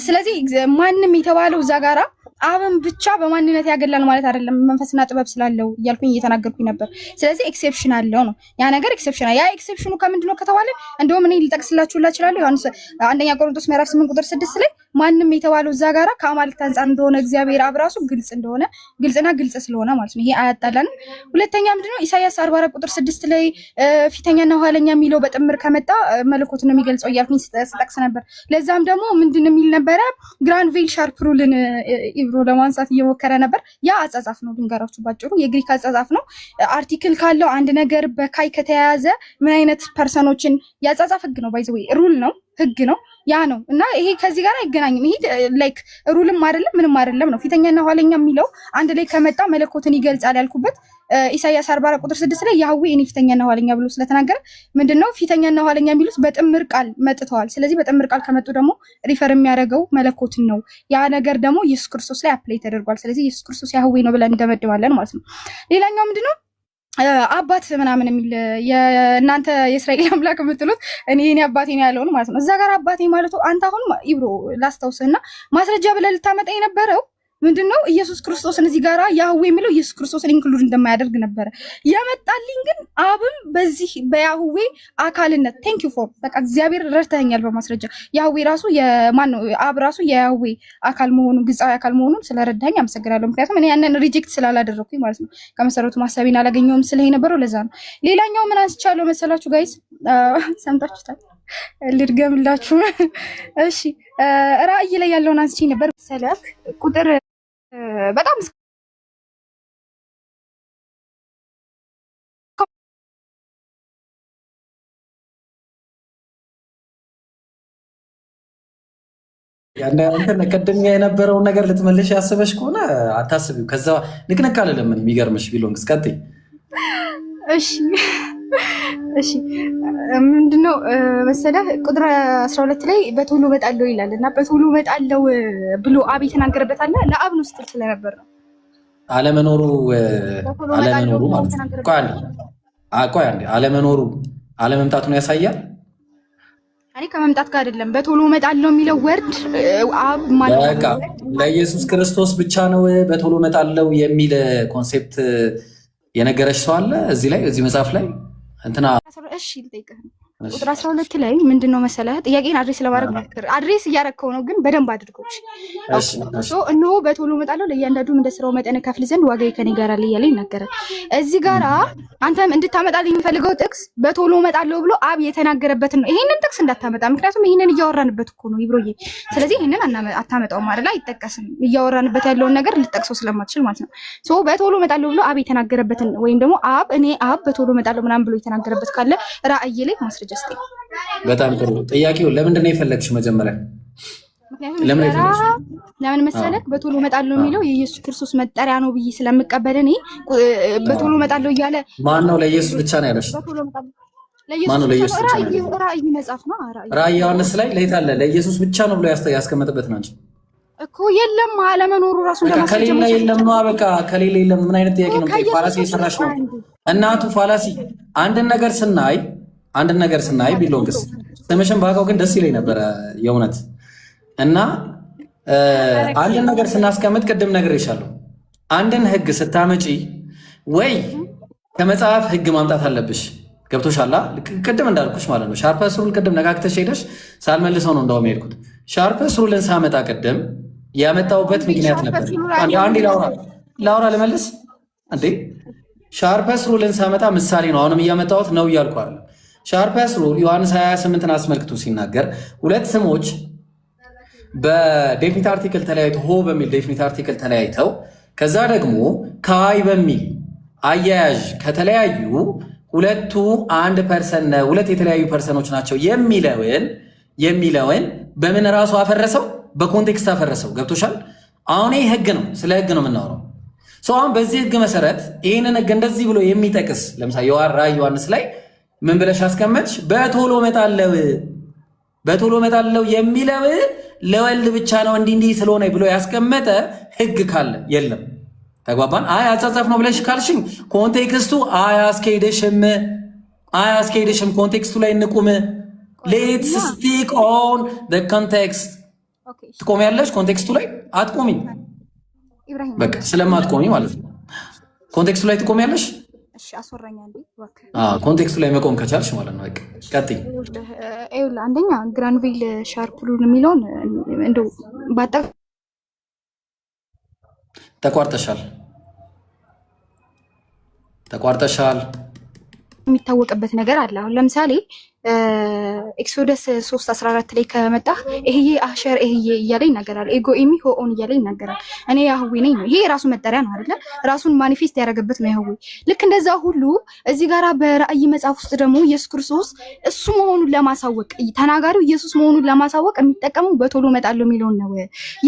ስለዚህ ማንም የተባለው እዛ ጋራ አብን ብቻ በማንነት ያገላል ማለት አይደለም መንፈስና ጥበብ ስላለው እያልኩኝ እየተናገርኩኝ ነበር። ስለዚህ ኤክሴፕሽን አለው ነው ያ ነገር ኤክሴፕሽን። ያ ኤክሴፕሽኑ ከምንድነው ከተባለ እንደውም እኔ ልጠቅስላችሁ እችላለሁ። ዮሐንስ አንደኛ ቆሮንቶስ ምዕራፍ 8 ቁጥር 6 ላይ ማንም የተባለው እዛ ጋራ ከአማልክት አንጻር እንደሆነ እግዚአብሔር አብ ራሱ ግልጽ እንደሆነ ግልጽና ግልጽ ስለሆነ ማለት ነው። ይሄ አያጣላንም። ሁለተኛ ምንድነው ኢሳይያስ 44 ቁጥር 6 ላይ ፊተኛና ኋለኛ የሚለው በጥምር ከመጣ መለኮት ነው የሚገልጸው እያልኩኝ ስጠቅስ ነበር። ለዛም ደግሞ ምንድን የሚል ነበረ ግራንቬል ሻርፕ ሩልን ኢብሮ ለማንሳት እየሞከረ ነበር። ያ አጻጻፍ ነው ድንገራችሁ ባጭሩ የግሪክ አጻጻፍ ነው። አርቲክል ካለው አንድ ነገር በካይ ከተያያዘ ምን አይነት ፐርሰኖችን ያጻጻፍ ህግ ነው ባይ ዘ ዌይ ሩል ነው ህግ ነው ያ ነው እና ይሄ ከዚህ ጋር አይገናኝም። ይሄ ላይክ ሩልም አይደለም ምንም አይደለም ነው። ፊተኛና ኋለኛ የሚለው አንድ ላይ ከመጣ መለኮትን ይገልጻል ያልኩበት ኢሳይያስ 44 ቁጥር 6 ላይ ያህዌ እኔ ፊተኛና ኋለኛ ብሎ ስለተናገረ ምንድነው ፊተኛና ኋለኛ የሚሉት በጥምር ቃል መጥተዋል። ስለዚህ በጥምር ቃል ከመጡ ደግሞ ሪፈር የሚያደርገው መለኮትን ነው። ያ ነገር ደግሞ ኢየሱስ ክርስቶስ ላይ አፕላይ ተደርጓል። ስለዚህ ኢየሱስ ክርስቶስ ያህዌ ነው ብለን እንደመድባለን ማለት ነው። ሌላኛው ምንድነው አባት ምናምን የሚል የእናንተ የእስራኤል አምላክ የምትሉት እኔ አባቴ ነው ያለውን ማለት ነው። እዛ ጋር አባቴ ማለቱ አንተ አሁን ኢብሮ ላስታውስና ማስረጃ ብለህ ልታመጣ የነበረው ምንድነው ኢየሱስ ክርስቶስን እዚህ ጋራ ያህዌ የሚለው ኢየሱስ ክርስቶስን ኢንክሉድ እንደማያደርግ ነበረ የመጣልኝ። ግን አብም በዚህ በያህዌ አካልነት ቴንክ ዩ ፎር በቃ እግዚአብሔር ረድተኛል በማስረጃ ያህዌ ራሱ የማን ነው አብ ራሱ የያህዌ አካል መሆኑን ግጻዊ አካል መሆኑን ስለረዳኝ አመሰግናለሁ። ምክንያቱም እኔ ያንን ሪጀክት ስላላደረኩኝ ማለት ነው። ከመሰረቱ ማሰቤን አላገኘውም ስለሄ ነበረው ለዛ ነው። ሌላኛው ምን አንስቻለሁ መሰላችሁ ጋይስ ሰምታችሁታል ልድገምላችሁ። እሺ ራእይ ላይ ያለውን አንስቼ ነበር መሰለህ ቁጥር በጣም ያንተ ቀደም የነበረውን ነገር ልትመልሽ ያስበሽ ከሆነ አታስቢው። ከዛ ንቅንቅ አለ ለምን የሚገርምሽ ቢሎንግ እስከጥይ እሺ ምንድነው መሰለህ ቁጥር 12 ላይ በቶሎ እመጣለሁ ይላል እና በቶሎ እመጣለሁ ብሎ አብ የተናገረበት አለ ለአብ ነው ስትል ስለነበር ነው አለመኖሩ ማለት ቆይ አንዴ አለመኖሩ አለመምጣቱን ያሳያል። እኔ ከመምጣት ጋር አይደለም በቶሎ እመጣለሁ የሚለው ወርድ አብ ማለት ነው ለኢየሱስ ክርስቶስ ብቻ ነው በቶሎ እመጣለሁ የሚል ኮንሴፕት የነገረሽ ሰው አለ እዚህ ላይ እዚህ መጽሐፍ ላይ እንትና እሺ ልጠይቅህ ቁጥር 12 ላይ ምንድነው መሰለህ ጥያቄን አድሬስ ለማድረግ አድሬስ እያረከው ነው ግን በደንብ አድርገው እሺ እነሆ በቶሎ እመጣለሁ ለእያንዳንዱም እንደ ስራው መጠን ከፍል ዘንድ ዋጋዬ ከኔ ጋር አለ እያለ ይናገራል። እዚህ ጋራ አንተም እንድታመጣልኝ የሚፈልገው ጥቅስ በቶሎ እመጣለሁ ብሎ አብ የተናገረበትን ነው። ይሄንን ጥቅስ እንዳታመጣ ምክንያቱም ይሄንን እያወራንበት እኮ ነው ይብሮዬ። ስለዚህ ይሄንን አታመጣውም አይደል? አይጠቀስም እያወራንበት ያለውን ነገር ልትጠቅሰው ስለማትችል ማለት ነው። ሶ በቶሎ እመጣለሁ ብሎ አብ የተናገረበትን ወይም ደግሞ አብ በቶሎ እመጣለሁ ምናምን ብሎ የተናገረበት ካለ ራእይ ላይ ማስረጃ ስጠኝ። በጣም ጥሩ ጥያቄው ለምንድን ነው የፈለግሽው መጀመሪያ? ለምን መሰለህ በቶሎ እመጣለሁ የሚለው የኢየሱስ ክርስቶስ መጠሪያ ነው ብዬ ስለምቀበል እኔ በቶሎ እመጣለሁ እያለ ማን ነው ለኢየሱስ ብቻ ነው ያለሽ? ማን ነው ለኢየሱስ ብቻ ነው? ራእይ መጽሐፍ ነው ራእይ ዮሐንስ ላይ ለይታለ ለኢየሱስ ብቻ ነው ብሎ ያስቀመጠበት ነው እንጂ እኮ የለም አለመኖሩ ራሱ ከሌለ የለም ነው በቃ ከሌለ የለም። ምን አይነት ጥያቄ ነው? ፋላሲ የሰራሽ ነው እናቱ ፋላሲ። አንድን ነገር ስናይ ቢሎንግስ ስምሽን ባውቀው ግን ደስ ይለኝ ነበረ የእውነት እና አንድን ነገር ስናስቀምጥ ቅድም ነግሬሻለሁ። አንድን ህግ ስታመጪ ወይ ከመጽሐፍ ህግ ማምጣት አለብሽ። ገብቶሻላ? ቅድም እንዳልኩሽ ማለት ነው። ሻርፐስ ሩል ቅድም ነካክተሽ ሄደሽ ሳልመልሰው ነው እንደውም የሄድኩት። ሻርፐስ ሩልን ሳመጣ ቅድም ያመጣውበት ምክንያት ነበር። አንዴ ላውራ ልመልስ እንዴ። ሻርፐስ ሩልን ሳመጣ ምሳሌ ነው አሁንም እያመጣሁት ነው እያልኩ አለ። ሻርፐስ ሩል ዮሐንስ 28ን አስመልክቶ ሲናገር ሁለት ስሞች በዴፊኒት አርቲክል ተለያይተው ሆ በሚል ዴፊኒት አርቲክል ተለያይተው ከዛ ደግሞ ካይ በሚል አያያዥ ከተለያዩ ሁለቱ አንድ ፐርሰን ሁለት የተለያዩ ፐርሰኖች ናቸው የሚለውን በምን ራሱ አፈረሰው? በኮንቴክስት አፈረሰው። ገብቶሻል? አሁን ይህ ህግ ነው፣ ስለ ህግ ነው የምናወራው። አሁን በዚህ ህግ መሰረት ይህንን ህግ እንደዚህ ብሎ የሚጠቅስ ለምሳሌ ራእይ ዮሐንስ ላይ ምን ብለሽ አስቀመጥሽ? በቶሎ እመጣለሁ የሚለው ለወልድ ብቻ ነው እንዲህ ስለሆነ ብሎ ያስቀመጠ ህግ ካለ የለም። ተግባባን? አይ አጻጻፍ ነው ብለሽ ካልሽኝ ኮንቴክስቱ አያስኬድሽም። ኮንቴክስቱ ላይ እንቁም። ሌትስ ስቲክ ኦን ዘ ኮንቴክስት። ትቆሚያለሽ፣ ኮንቴክስቱ ላይ አትቆሚም። በቃ ስለማትቆሚ ማለት ነው። ኮንቴክስቱ ላይ ትቆሚያለሽ። እሺ አስወራኛ እንዴ እባክህ። ኮንቴክስቱ ላይ መቆም ከቻልሽ ማለት ነው። በቃ ቀጥይ። ይኸውልህ አንደኛ ግራንቪል ሻርፕሉን የሚለውን እንደው ባጣ ተቋርጠሻል የሚታወቅበት ነገር አለ። አሁን ለምሳሌ ኤክሶደስ 3:14 ላይ ከመጣ ይሄ አሸር ይሄ እያለ ይናገራል። ኤጎ ኢሚ ሆኦን እያለ ይናገራል። እኔ ያህዌ ነኝ ነው። ይሄ የራሱ መጠሪያ ነው አይደለ? ራሱን ማኒፌስት ያደረገበት ነው ያህዌ። ልክ እንደዛ ሁሉ እዚህ ጋራ በራእይ መጽሐፍ ውስጥ ደግሞ ኢየሱስ ክርስቶስ እሱ መሆኑን ለማሳወቅ ተናጋሪው ኢየሱስ መሆኑን ለማሳወቅ የሚጠቀመው በቶሎ እመጣለሁ የሚለውን ነው።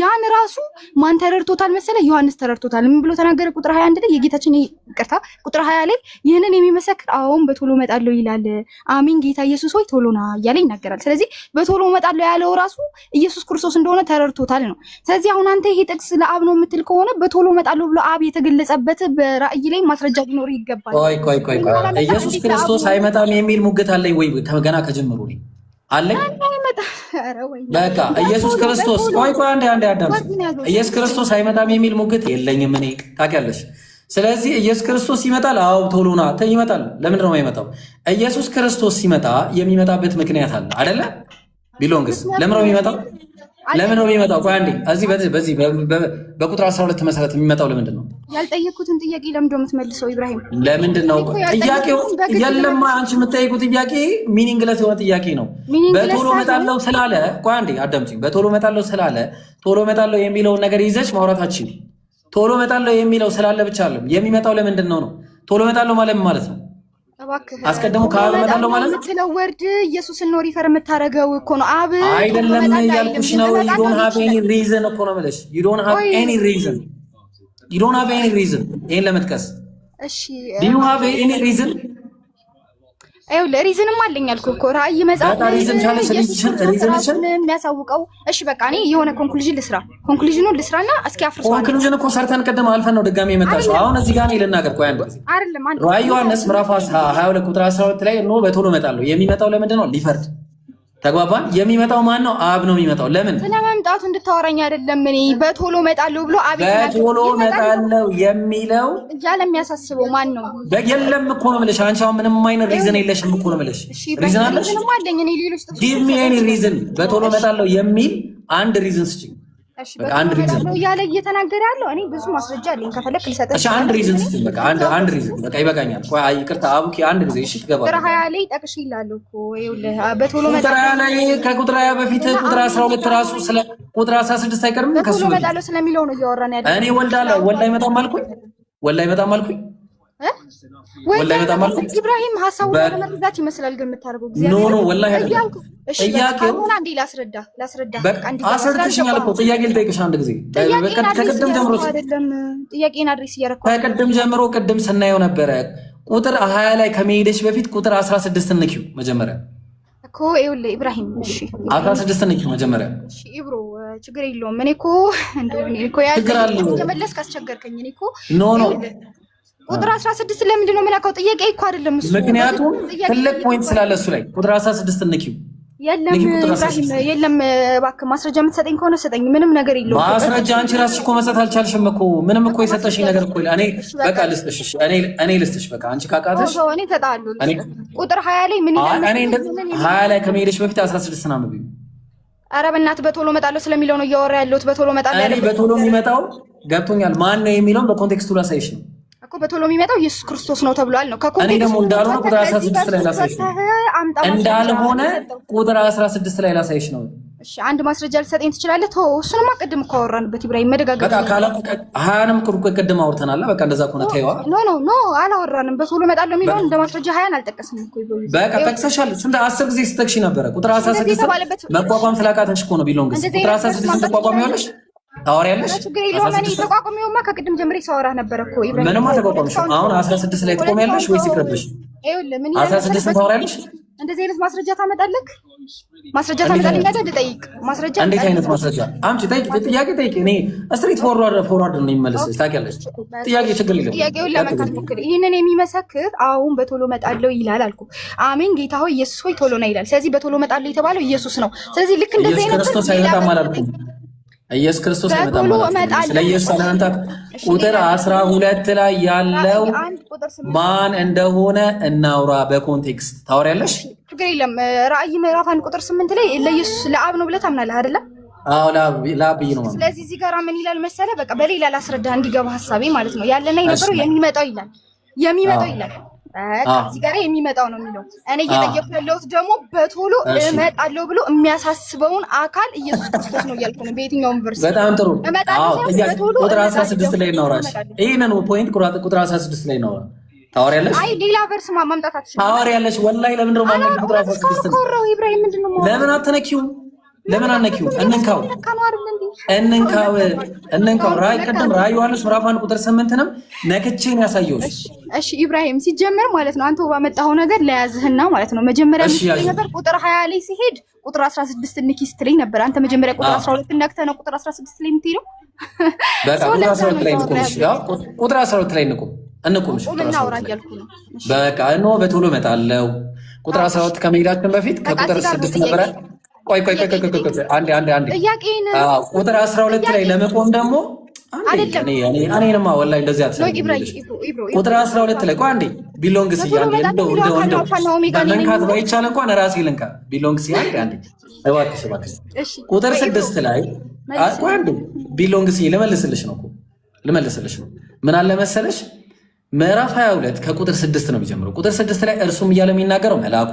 ያን ራሱ ማን ተረድቶታል መሰለ? ዮሐንስ ተረድቶታል። ምን ብሎ ተናገረ? ቁጥር 21 ላይ የጌታችን ይቅርታ፣ ቁጥር 20 ላይ ይህንን የሚመሰክር አሁን በቶሎ እመጣለሁ ይላል። አሜን ጌታ ኢየሱስ ሆይ ቶሎና እያለ ይናገራል። ስለዚህ በቶሎ እመጣለሁ ያለው ራሱ ኢየሱስ ክርስቶስ እንደሆነ ተረድቶታል ነው። ስለዚህ አሁን አንተ ይሄ ጥቅስ ለአብ ነው የምትል ከሆነ በቶሎ እመጣለሁ ብሎ አብ የተገለጸበት በራእይ ላይ ማስረጃ ሊኖር ይገባል። ቆይ ኢየሱስ ክርስቶስ አይመጣም የሚል ሙግት አለኝ ወይ? ገና ከጀምሩ ነው አለኝ። በቃ ኢየሱስ ክርስቶስ ቆይ አንዴ አዳም ኢየሱስ ክርስቶስ አይመጣም የሚል ሙግት የለኝም እኔ ታውቂያለሽ። ስለዚህ ኢየሱስ ክርስቶስ ይመጣል። አዎ ቶሎና ይመጣል። ለምንድን ነው የማይመጣው? ኢየሱስ ክርስቶስ ሲመጣ የሚመጣበት ምክንያት አለ አይደለ? ቢሎንግስ ለምን ነው የሚመጣው? ለምን ነው የሚመጣው? ቆይ አንዴ በዚህ በቁጥር 12 መሰረት የሚመጣው ለምንድን ነው? ያልጠየኩትን ጥያቄ ለምንድን ነው የምትመልሰው ኢብራሂም? ለምንድን ነው ጥያቄው? የለማ አንቺ የምትጠይቁት ጥያቄ ሚኒንግለስ የሆነ ጥያቄ ነው። በቶሎ እመጣለሁ ስላለ ቆይ አንዴ አዳምጪኝ። በቶሎ እመጣለሁ ስላለ ቶሎ እመጣለሁ የሚለውን ነገር ይዘሽ ማውራታችን ቶሎ እመጣለሁ የሚለው ስላለ ብቻ አይደለም። የሚመጣው ለምንድን ነው? ቶሎ እመጣለሁ ማለት ነው። አስቀድሞ ከአብ እመጣለሁ ማለት ነው። የምትለው ወርድ ኢየሱስን ነው ሪፈር የምታደርገው እኮ ነው። አብ አይደለም ያልኩሽ ነው። you don't have any reason እኮ ነው የምልሽ። you don't have any reason ይሄን ለመጥቀስ እሺ do you have any reason? አይው ሪዝንም አለኝ አልኩ እኮ ራእይ መጽሐፍ ሪዝን የሚያሳውቀው። እሺ በቃ እኔ የሆነ ኮንክሉዥን ልስራና እስኪ አፍርሷል። ኮንክሉዥን እኮ ሰርተን ቀደም አልፈን ነው ድጋሜ የመጣሽው። አሁን እዚህ ጋር ነው ልናገር። ቆይ አንዴ አይደለም አንዴ ራእይ ዮሐንስ ምዕራፍ 22 ቁጥር 12 ላይ ነው በቶሎ እመጣለሁ። የሚመጣው ለምንድን ነው? ሊፈርድ። ተግባባን? የሚመጣው ማን ነው? አብ ነው የሚመጣው። ለምን? ስለመምጣቱ እንድታወራኝ አይደለም። እኔ በቶሎ እመጣለሁ ብሎ አብ በቶሎ እመጣለሁ የሚለው ያለ የሚያሳስበው ማን ነው? የለም እኮ ነው የምልሽ። አንቺ አሁን ምንም አይነት ሪዝን የለሽም እኮ ነው የምልሽ። ሪዝን አለሽ? ጊቭ ሚ ኤኒ ሪዝን። በቶሎ እመጣለሁ የሚል አንድ ሪዝን ስጪኝ። እሺ በቃ አንድ ሪዝን ያለ እየተናገረ ያለው እኔ ብዙ ማስረጃ አለኝ። ከፈለክ ልሰጥሽ። እሺ አንድ ሪዝን ስጪኝ። በቃ አንድ ሪዝን በቃ ይበቃኛል። ቆይ ይቅርታ አቡኪ አንድ ጊዜ እሺ ትገባለህ። ቁጥር 20 ላይ ጠቅሽ ይላል እኮ ይኸውልህ በቶሎ እመጣለሁ። ከቁጥር 20 በፊት ቁጥር 12 ራሱ ስለ ቁጥር 16 አይቀርም። ከሱ በቶሎ እመጣለሁ ስለሚለው ነው እያወራን ያለው። እኔ ወልድ አይመጣም አልኩኝ ወላሂ በጣም አልኩኝ። ኢብራሂም ሐሳቡን ለመረዳት ይመስላል ግን የምታደርገው ጊዜ ኖ ወላሂ አይደለም። ጥያቄው አንዴ ላስረዳ በቃ አንዴ አስረዳሽኛል እኮ ጥያቄ ልጠይቅሽ አንድ ጊዜ። በቃ ከቅድም ጀምሮ አይደለም ጥያቄን አድሬስ እያደረኩ ከቅድም ጀምሮ ቅድም ስናየው ነበረ። ቁጥር 20 ላይ ከመሄድሽ በፊት ቁጥር 16 እንኪው መጀመሪያ እኮ ይኸውልህ ኢብራሂም። እሺ 16 እንኪው መጀመሪያ። እሺ ኢብሮ ችግር የለውም። እኔ እኮ እንደው እኔ እኮ ያመለስክ አስቸገርከኝ። እኔ እኮ ኖ ቁጥር 16 ለምንድን ነው የምናውቀው? ጥያቄ እኮ አይደለም እሱ። ምክንያቱም ትልቅ ፖይንት ስላለ እሱ ላይ ቁጥር 16 እንኪው። የለም እባክህ ማስረጃ የምትሰጠኝ ከሆነ ስጠኝ። ምንም ነገር የለውም ማስረጃ። አንቺ ራስሽ እኮ መስጠት አልቻልሽም እኮ። ምንም እኮ የሰጠሽኝ ነገር እኮ እኔ በቃ ልስጥሽ። እኔ ልስጥሽ በቃ አንቺ ካቃተሽ እኔ ተጣሉ። ቁጥር 20 ላይ ምን ይላል? እኔ 20 ላይ ከመሄድሽ በፊት 16 ነው አንብቢ። ኧረ በእናትህ በቶሎ እመጣለሁ ስለሚለው ነው እያወራ ያለሁት። በቶሎ እመጣለሁ ያለው እኔ በቶሎ የሚመጣው ገብቶኛል። ማን ነው የሚለውን በኮንቴክስቱ ላሳይሽ ነው እኮ። በቶሎ የሚመጣው ኢየሱስ ክርስቶስ ነው ተብሏል ነው። እኔ ደግሞ እንዳልሆነ ቁጥር 16 ላይ ላሳይሽ ነው። እንዳልሆነ ቁጥር 16 ላይ ላሳይሽ ነው። እሺ አንድ ማስረጃ ልትሰጠኝ ትችላለህ? ተው እሱንማ ቅድም እኮ አወራንበት ኢብራሂም። መደጋገም በቃ ሀያንም ቅድም አውርተናል። በቃ እንደዛ ከሆነ ተይዋ። ኖ አላወራንም። በቶሎ እመጣለሁ የሚለውን እንደ ማስረጃ ሀያን አልጠቀስንም እኮ ኢብራሂም። በቃ ጠቅሰሻል። ስንት 10 ጊዜ ስትጠቅሺ ነበረ። ቁጥር 16 መቋቋም ስላቃተሽ እኮ ነው ቢሎንግስ። ቁጥር 16 ተቋቋሚያለሽ ታወሪያለሽ። ችግር የለውም። እኔ ተቋቋሚውማ ከቅድም ጀምሬ ሳወራ ነበር እኮ ኢብራሂም። ምንም አልተቋቋምሽም። አሁን 16 ላይ ትቆሚያለሽ ወይስ ይቅርብሽ? ይኸውልህ ምን 16 ታወሪያለሽ። እንደዚህ አይነት ማስረጃ ታመጣለህ? ማስረጃ ታመጣለህ? እንዴት ጠይቅ ማስረጃ። እንዴት አይነት ማስረጃ አምጪ። ጥያቄ ጠይቅ። እኔ ስትሪት ፎርዋርድ ነው የሚመለስሽ። ታውቂያለሽ። ጥያቄ ችግር የለም። ጥያቄውን ለመካት ሞክር። ይሄንን የሚመሰክር አሁን በቶሎ እመጣለሁ ይላል አልኩ። አሜን ጌታ ሆይ ኢየሱስ ሆይ ቶሎ ና ይላል። ስለዚህ በቶሎ እመጣለሁ የተባለው ኢየሱስ ነው። ስለዚህ ልክ እንደዚህ አይነት ክርስቶስ አይመጣም አላልኩም። ኢየሱስ ክርስቶስ አይመጣም ማለት ነው። ስለ ኢየሱስ አላንታት ቁጥር 12 ላይ ያለው ማን እንደሆነ እናውራ በኮንቴክስት ታወሪያለሽ። ችግር የለም። ራእይ ምዕራፍ 1 ቁጥር 8 ላይ ለኢየሱስ ለአብ ነው ብለህ ታምናለህ አይደለ? አዎ ለአብ ነው። ስለዚህ እዚህ ጋር ምን ይላል መሰለህ? በቃ በሌላ ላስረዳህ እንዲገባ ሐሳቤ ማለት ነው። ያለና የነበረው የሚመጣው ይላል። እዚህ ጋር የሚመጣው ነው የሚለው። እኔ እየጠየኩ ያለሁት ደግሞ በቶሎ እመጣለሁ ብሎ የሚያሳስበውን አካል ኢየሱስ ክርስቶስ ነው እያልኩ ነው። በየትኛውም ቨርስ በጣም ጥሩ። ቁጥር 16 ላይ እናውራሽ። ይሄንን ፖይንት ቁጥር 16 ላይ እናውራ። ታወሪያለሽ? አይ ሌላ ቨርስ ማምጣት አትችልም። ታወሪያለሽ? ወላሂ ለምን ነው ማለት ቁጥር 16 ኢብራሂም ምንድነው? ለምን አትነኪውም? ለምን አነኪው? እንንካው ራይ ቀደም ራይ ዮሐንስ ምዕራፍ 1 ቁጥር 8ንም ነክቼን ያሳየውሽ። እሺ ኢብራሂም ሲጀመር ማለት ነው አንተ ባመጣው ነገር ለያዝህና ማለት ነው መጀመሪያ ምን ነበር? ቁጥር 20 ላይ ሲሄድ ቁጥር 16 ንኪ ስትለኝ ነበር። አንተ መጀመሪያ ቁጥር 12 ነክተህ ነው ቁጥር 16 ላይ የምትሄደው። በቃ ቁጥር 12 ላይ እንቁምሽ። ያው ቁጥር 12 ላይ እንቁምሽ። በቃ ነው በቶሎ እመጣለሁ። ቁጥር 12 ከመሄዳችን በፊት ከቁጥር 6 ነበር። ቆይ አንዴ ቁጥር 12 ላይ ለመቆም ደግሞ እኔንማ ወላሂ እንደዚህ አትሰልም። ቁጥር 12 ላይ ቆይ አንዴ ቢሎንግስ እንደው መንካት ባይቻል እንኳን ራሴ ልንካ። ቢሎንግስ አንዴ እባክሽ ቁጥር 6 ላይ ቆይ አንዴ ቢሎንግስ ልመልስልሽ ነው። ምን አለ መሰለሽ ምዕራፍ 22 ከቁጥር 6 ነው የሚጀምረው። ቁጥር 6 ላይ እርሱም እያለ የሚናገረው መልአኩ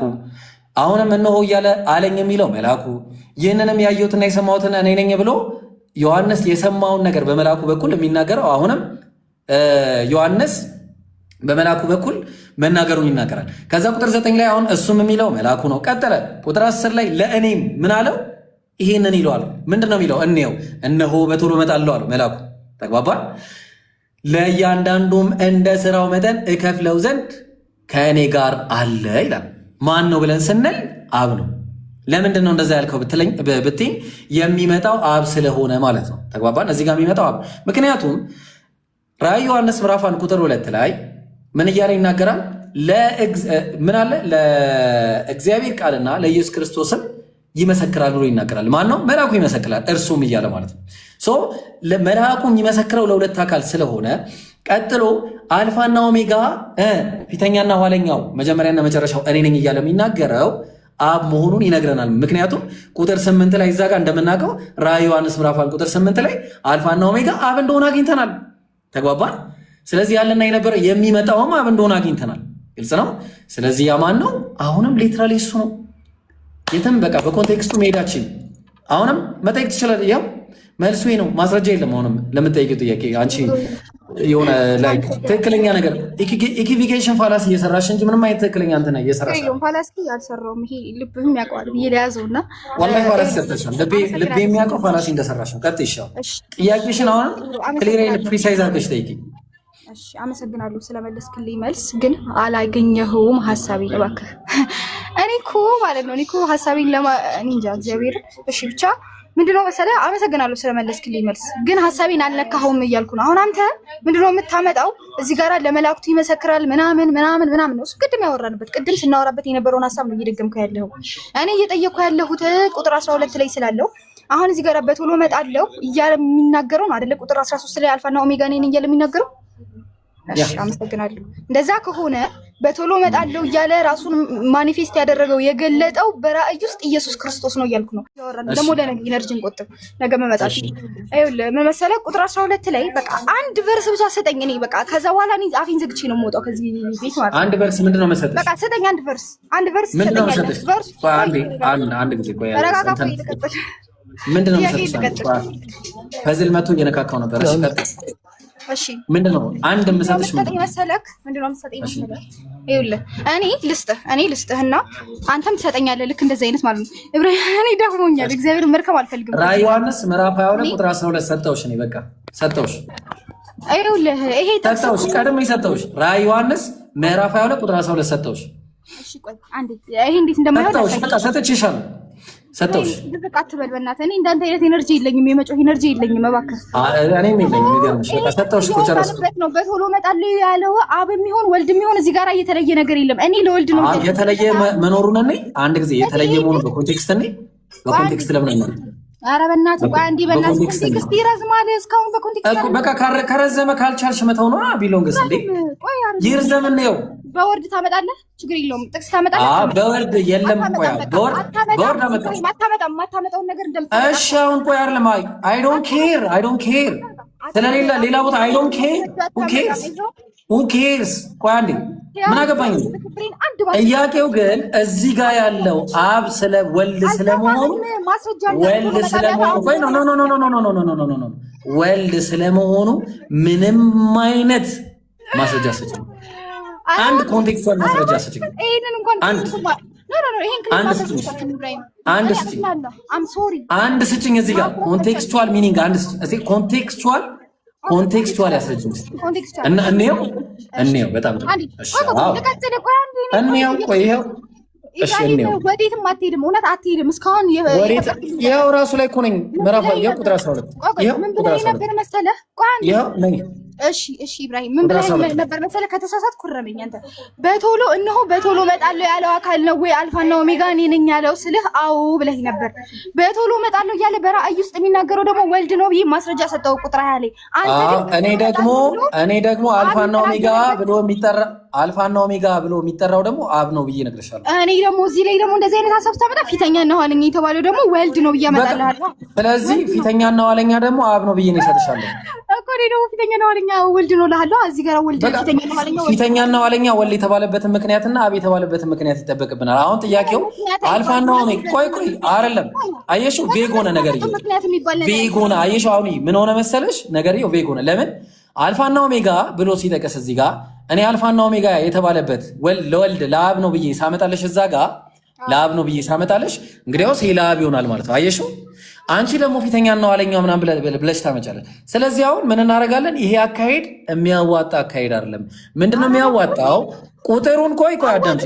አሁንም እነሆ እያለ አለኝ የሚለው መልአኩ ይህንንም ያየሁትና የሰማሁትን እኔ ነኝ ብሎ ዮሐንስ የሰማውን ነገር በመልአኩ በኩል የሚናገረው አሁንም ዮሐንስ በመልአኩ በኩል መናገሩን ይናገራል። ከዛ ቁጥር 9 ላይ አሁን እሱም የሚለው መልአኩ ነው። ቀጠለ ቁጥር 10 ላይ ለእኔም ምን አለው? ይሄንን ይለዋል። ምንድን ነው የሚለው? እነሆ በቶሎ እመጣለሁ አለው መልአኩ። ተግባባል። ለእያንዳንዱም እንደ ስራው መጠን እከፍለው ዘንድ ከእኔ ጋር አለ ይላል። ማን ነው ብለን ስንል አብ ነው። ለምንድን ነው እንደዛ ያልከው ብትኝ የሚመጣው አብ ስለሆነ ማለት ነው። ተግባባን። እዚህ ጋር የሚመጣው አብ። ምክንያቱም ራዕይ ዮሐንስ ምዕራፍ 1 ቁጥር 2 ላይ ምን እያለ ይናገራል? ምን አለ? ለእግዚአብሔር ቃልና ለኢየሱስ ክርስቶስም ይመሰክራል ብሎ ይናገራል። ማን ነው? መልአኩ ይመሰክራል። እርሱም እያለ ማለት ነው። መልአኩ የሚመሰክረው ለሁለት አካል ስለሆነ ቀጥሎ አልፋና ኦሜጋ ፊተኛና ኋለኛው መጀመሪያና መጨረሻው እኔ ነኝ እያለ የሚናገረው አብ መሆኑን ይነግረናል። ምክንያቱም ቁጥር 8 ላይ እዛ ጋር እንደምናውቀው ራዕይ ዮሐንስ ምዕራፍ 1 ቁጥር 8 ላይ አልፋና ኦሜጋ አብ እንደሆነ አግኝተናል። ተግባባን። ስለዚህ ያለና የነበረ የሚመጣውም አብ እንደሆነ አግኝተናል። ግልጽ ነው። ስለዚህ ያ ማን ነው? አሁንም ሊትራሊ እሱ ነው። የትም በቃ በኮንቴክስቱ መሄዳችን አሁንም መጠየቅ ትችላለህ። ያው መልሱ ነው። ማስረጃ የለም። አሁንም ለምትጠይቂው ጥያቄ አንቺ የሆነ ላይ ትክክለኛ ነገር ኢኪቪኬሽን ፋላሲ እየሰራሽ እንጂ ምንም አይነት ትክክለኛ እንትን እየሰራሽ ነው። ፋላሲ አልሰራሁም። ይሄ ልብህም ያውቀዋል ብዬ ለያዘውና ወላሂ ፋላሲ ሰርተሻል። ልቤ የሚያውቀው ፋላሲ እንደሰራሽ ነው። ቀጥይ። ይሻው ጥያቄሽን አሁን ክሊር ኤንድ ፕሪሳይዝ አድርገሽ ጠይቂ። እሺ አመሰግናለሁ ስለመለስክልኝ መልስ። ግን አላገኘኸውም ሐሳቤን እባክህ። እኔ እኮ ሐሳቤን እንጃ እግዚአብሔር። እሺ ብቻ ምንድነው መሰለህ፣ አመሰግናለሁ ስለመለስክልኝ መልስ። ግን ሐሳቤን አልነካኸውም እያልኩ ነው። አሁን አንተ ምንድነው የምታመጣው እዚህ ጋር? ለመላእክቱ ይመሰክራል ምናምን ነው እሱ። ቅድም ስናወራበት የነበረውን ሐሳብ ነው እየደገምኩ ያለኸው። እኔ እየጠየቅኩ ያለሁት ቁጥር 12 ላይ ስላለው አሁን እዚህ ጋር በቶሎ እመጣለሁ እያለ የሚናገረው ነው አይደለ? ቁጥር 13 ላይ አልፋና ኦሜጋ ነኝ እያለ የሚናገረው። እሺ አመሰግናለሁ። እንደዛ ከሆነ በቶሎ እመጣለሁ እያለ ራሱን ማኒፌስት ያደረገው የገለጠው በራእይ ውስጥ ኢየሱስ ክርስቶስ ነው እያልኩ ነው። ደግሞ ለነገ ኢነርጂን ቆጥብ፣ ነገ መመጣት። አይውልህ ምን መሰለህ ቁጥር 12 ላይ በቃ አንድ ቨርስ ብቻ ሰጠኝ። እኔ በቃ ከዛ በኋላ እኔ አፌን ዘግቼ ነው የምወጣው ከዚህ ቤት ማለት ነው። አንድ ቨርስ ምንድነው መሰለሽ? በቃ ሰጠኝ አንድ ቨርስ ምንድነው መሰለሽ? አንድ ጊዜ ቆይ ምንድነው መሰለሽ? ፈዝል መቶ እየነካካው ነበር። እሺ ምንድነው አንድ የምሰጥሽ ምንድነው መሰለክ? ይኸውልህ እኔ ልስጥህና አንተም ትሰጠኛለህ። ልክ እንደዚህ አይነት ማለት ነው። እኔ ደክሞኛል፣ እግዚአብሔር መርከም አልፈልግም። ራዕይ ዮሐንስ ምዕራፍ 22 ቁጥር 12 ሰጠውሽ። እኔ በቃ ሰጠውሽ። ይኸውልህ ይሄ ሰጠውሽ፣ ቀድሜ ሰጠውሽ። ራዕይ ዮሐንስ ምዕራፍ 22 ቁጥር 12 ሰጠውሽ። እሺ ቆይ አንዴ፣ ይሄ እንዴት እንደማይሆን ሰጠውሽ። በቃ ሰጥቼሻለሁ። ሰጠውሽ። በቃ አትበል በእናትህ። እኔ እንዳንተ አይነት ኤነርጂ የለኝም፣ የመጮህ ኤነርጂ የለኝም። እባክህ እኔም የለኝም። ይገርምሽ። በቃ ሰጠውሽ እኮ ጨረስኩ። በቶሎ እመጣለሁ ያለው አብ የሚሆን ወልድ የሚሆን እዚህ ጋር የተለየ ነገር የለም። እኔ ለወልድ ነው የተለየ መኖሩን አንድ ጊዜ የተለየ መሆኑ በኮንቴክስት ለምን ነው ኧረ በእናትህ ቆይ አንዴ በእናትህ ኮንቴክስት ይረዝማል። እስካሁን በኮንቴክስት እኮ በቃ ከረዘመ ካልቻልሽ መተው ነው ቢሎንግስ እንዴ ይርዘም ነው። በወርድ ታመጣለህ ችግር የለውም። ጥቅስ ታመጣለህ። በወርድ የለም። ቆይ በወርድ ማታመጣውን ነገር እሺ አሁን ቆይ አይደለም አይ ዶንት ኬር ስለሌላ ሌላ ቦታ አይ ዶንት ኬር who cares ቆይ አንዴ ምን አገባኝ። ጥያቄው ግን እዚህ ጋር ያለው አብ ስለ ወልድ ስለመሆኑ ቆይ ኖ ወልድ ስለመሆኑ ምንም አይነት ማስረጃ ሰጪ አንድ ኮንቴክስቱዋል ማስረጃ ሰጪ አንድ ስጭኝ እዚህ ጋር ኮንቴክስቱዋል ሚኒንግ አንድ ስጭኝ እዚህ ኮንቴክስቱዋል ያስረጅ እና እንየው በጣም እንየው ቆይ ይኸው እሺ እንየው ወዴትም አትሄድም እውነት አትሄድም እስካሁን ይኸው ራሱ ላይ እኮ ነኝ ምዕራፍ ይኸው ቁጥር 12 ይኸው ቁጥር 12 ይኸው ነኝ እሺ ኢብራሂም ምን ብለህ ነበር መሰለህ? ከተሳሳትኩ ኩረመኝ አንተ። በቶሎ እነሆ በቶሎ እመጣለሁ ያለው አካል ነው ወይ አልፋና ኦሜጋ እኔ ነኝ ያለው ስልህ አዎ ብለህ ነበር። በቶሎ እመጣለሁ እያለ በራእይ ውስጥ የሚናገረው ደግሞ ወልድ ነው ብዬ ማስረጃ ሰጠው ቁጥር 20 ላይ። እኔ ደግሞ አልፋና ኦሜጋ ብሎ የሚጠራው ደግሞ አብ ነው ብዬ እነግርሻለሁ። እኔ ደግሞ እዚህ ላይ ደግሞ እንደዚህ አይነት ሐሳብ ታመጣ ፊተኛና ኋለኛ የተባለው ደግሞ ወልድ ነው ብዬ አመጣልሃለሁ። ስለዚህ ፊተኛና ኋለኛ ደግሞ አብ ነው ብዬ ነው እሰጥሻለሁ እኮ እኔ ደግሞ ፊተኛና ኋለኛ ወልድ ነው እልሃለሁ። እዚህ ጋር ወልድ ፊተኛና ኋለኛ ወልድ የተባለበትን ምክንያትና አብ የተባለበትን ምክንያት ይጠበቅብናል። አሁን ጥያቄው አልፋና ኦሜጋ ቆይ አይደለም አየሽው ቬግ ሆነ ነገርዬው ቬግ ሆነ አየሽው። አሁን ምን ሆነ መሰለሽ ነገርዬው ቬግ ሆነ። ለምን አልፋና ኦሜጋ ብሎ ሲጠቀስ እዚህ ጋር እኔ አልፋና ኦሜጋ የተባለበት ለወልድ ለአብ ነው ብዬ ሳመጣለሽ እዛ ጋር ለአብ ነው ብዬ ሳመጣለሽ እንግዲያውስ ይሄ ለአብ ይሆናል ማለት ነው። አየሽው አንቺ ደግሞ ፊተኛና ኋለኛው ምናምን ብለሽ ታመጫለሽ። ስለዚህ አሁን ምን እናደርጋለን? ይሄ አካሄድ የሚያዋጣ አካሄድ አይደለም። ምንድነው የሚያዋጣው? ቁጥሩን ቆይ አዳምጪ፣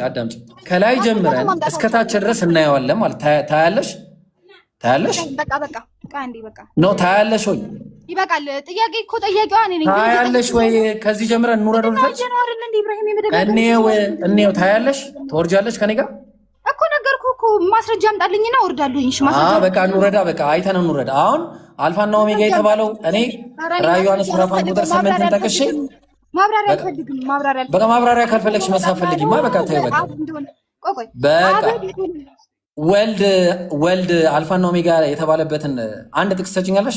አዳምጪ። ከላይ ጀምረን እስከታች ድረስ እናየዋለን ማለት ታያለሽ። ኖ ታያለሽ ወይ? ይበቃል። ጥያቄ እኮ ጠያቂዋ እኔ ነኝ። ታያለሽ ወይ? ከዚህ ጀምረን እንውረድ ወደታች። እኔው ታያለሽ፣ ትወርጃለሽ ከኔ ጋር እኮ ነገርኩህ እኮ ማስረጃ አምጣልኝና ወርዳለሁኝ። እሺ ማስረጃ በቃ እንውረዳ። በቃ አይተን እንውረድ። አሁን አልፋና ኦሜጋ የተባለው እኔ ራዕየ ዮሐንስ ምዕራፍ 1 ቁጥር 8 ጠቅሼ ማብራሪያ አልፈልግም። በቃ ማብራሪያ ካልፈለግሽ መሳብ ፈልጊማ። በቃ ተይው በቃ ወልድ አልፋና ኦሜጋ የተባለበትን አንድ ጥቅስ ትሰጪኛለሽ?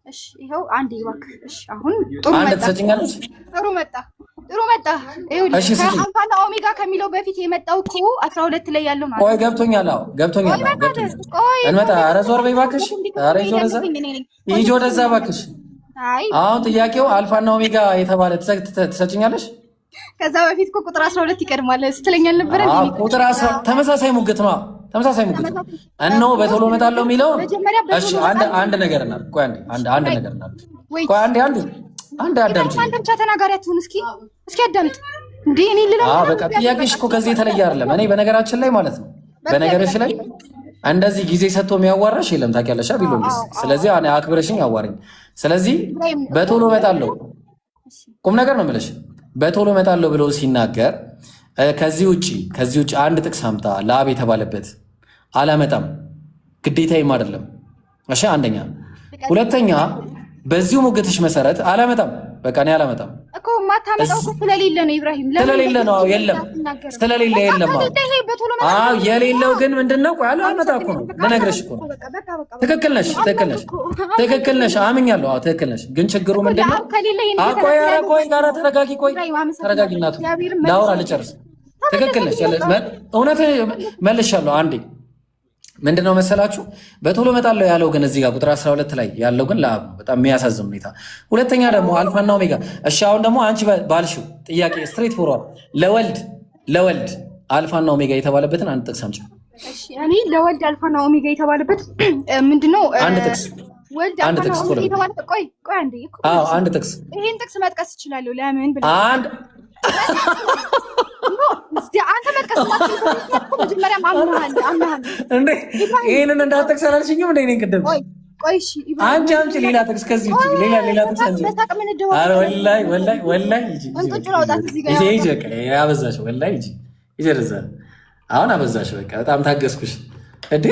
እሺ ይኸው አንዴ እባክህ። እሺ አሁን ጥሩ አንድ ትሰጪኛለሽ? ጥሩ መጣ። ይኸውልህ ከአልፋና ኦሜጋ ከሚለው በፊት የመጣው እኮ 12 ላይ ያለው ማለት ነው። ቆይ ገብቶኛል። እንመጣ። ኧረ ዞር በይ እባክሽ። ኧረ ሂጂ ወደዛ እባክሽ። አሁን ጥያቄው አልፋና ኦሜጋ የተባለ ትሰጪኛለሽ? ከዛ በፊት እኮ ቁጥር 12 ይቀድማል ስትለኝ አልነበረ እንዴ? ቁጥር 12 ተመሳሳይ ሙግት ነው። እነሆ በቶሎ እመጣለሁ የሚለው እሺ፣ አንድ ነገር እናድርግ። ቆይ አንድ ነገር እናድርግ። ቆይ አንድ አዳምጪ። አንተ ብቻ ተናጋሪ አትሁን። እስኪ አዳምጥ እንዴ እኔ ልላ በቃ ጥያቄሽ እኮ ከዚህ የተለየ አይደለም። እኔ በነገራችን ላይ ማለት ነው በነገርሽ ላይ እንደዚህ ጊዜ ሰጥቶ የሚያዋራሽ የለም ታውቂያለሽ ቢሎንግስ። ስለዚህ እኔ አክብረሽኝ አዋሪኝ። ስለዚህ በቶሎ እመጣለሁ ቁም ነገር ነው የምልሽ። በቶሎ እመጣለሁ ብሎ ሲናገር ከዚህ ውጪ አንድ ጥቅስ አምጣ ለአብ የተባለበት። አላመጣም፣ ግዴታዬም አይደለም። እሺ አንደኛ። ሁለተኛ በዚሁ ሙግትሽ መሰረት አላመጣም። በቃ እኔ አላመጣም እኮ ማታመጣው እኮ ስለሌለ ነው ኢብራሂም። ስለሌለ ነው። የለም ስለሌለ የለም። አዎ የሌለው ግን ምንድነው? ቆይ አላመጣ እኮ ነው ልነግርሽ እኮ ነው። ትክክል ነሽ። አምኛለሁ። አዎ ትክክል ነሽ። ግን ችግሩ ምንድነው? ቆይ ጋራ ተረጋጊ። ተረጋጊ እናቱ ላውራ ልጨርስ። ትክክል ነሽ። እውነት መልሻለሁ። አንዴ ምንድነው መሰላችሁ በቶሎ እመጣለሁ ያለው ግን እዚህ ጋር ቁጥር 12 ላይ ያለው ግን ለአብ ነው። በጣም የሚያሳዝን ሁኔታ። ሁለተኛ ደግሞ አልፋና ኦሜጋ። እሺ አሁን ደግሞ አንቺ ባልሽው ጥያቄ ስትሬት ፎርዋርድ ለወልድ አልፋና ኦሜጋ የተባለበትን አንድ ጥቅስ አምጪ። እሺ እኔ ለወልድ አልፋና ኦሜጋ የተባለበት ምንድነው? አንድ ጥቅስ ወልድ አልፋና ኦሜጋ የተባለበት ቆይ አንዴ እኮ አንድ ጥቅስ ይሄን ጥቅስ መጥቀስ እችላለሁ። ለምን ብለህ አንድ አንተ መጥቀስ መጀመሪያ አምናሃል እንዴ? ይሄንን እንዳትጠቅስ አላልሽኝም እንዴ? እኔ ቅድም ቆይ እሺ አንቺ አምጪ ሌላ ጥቅስ ከዚህ ውጪ ሌላ ጥቅስ አንቺ። ኧረ ወላሂ ሂጂ ያበዛሽው። ወላሂ ሂጂ ይጀርዛል። አሁን አበዛሽ። በቃ በጣም ታገስኩሽ እንዴ።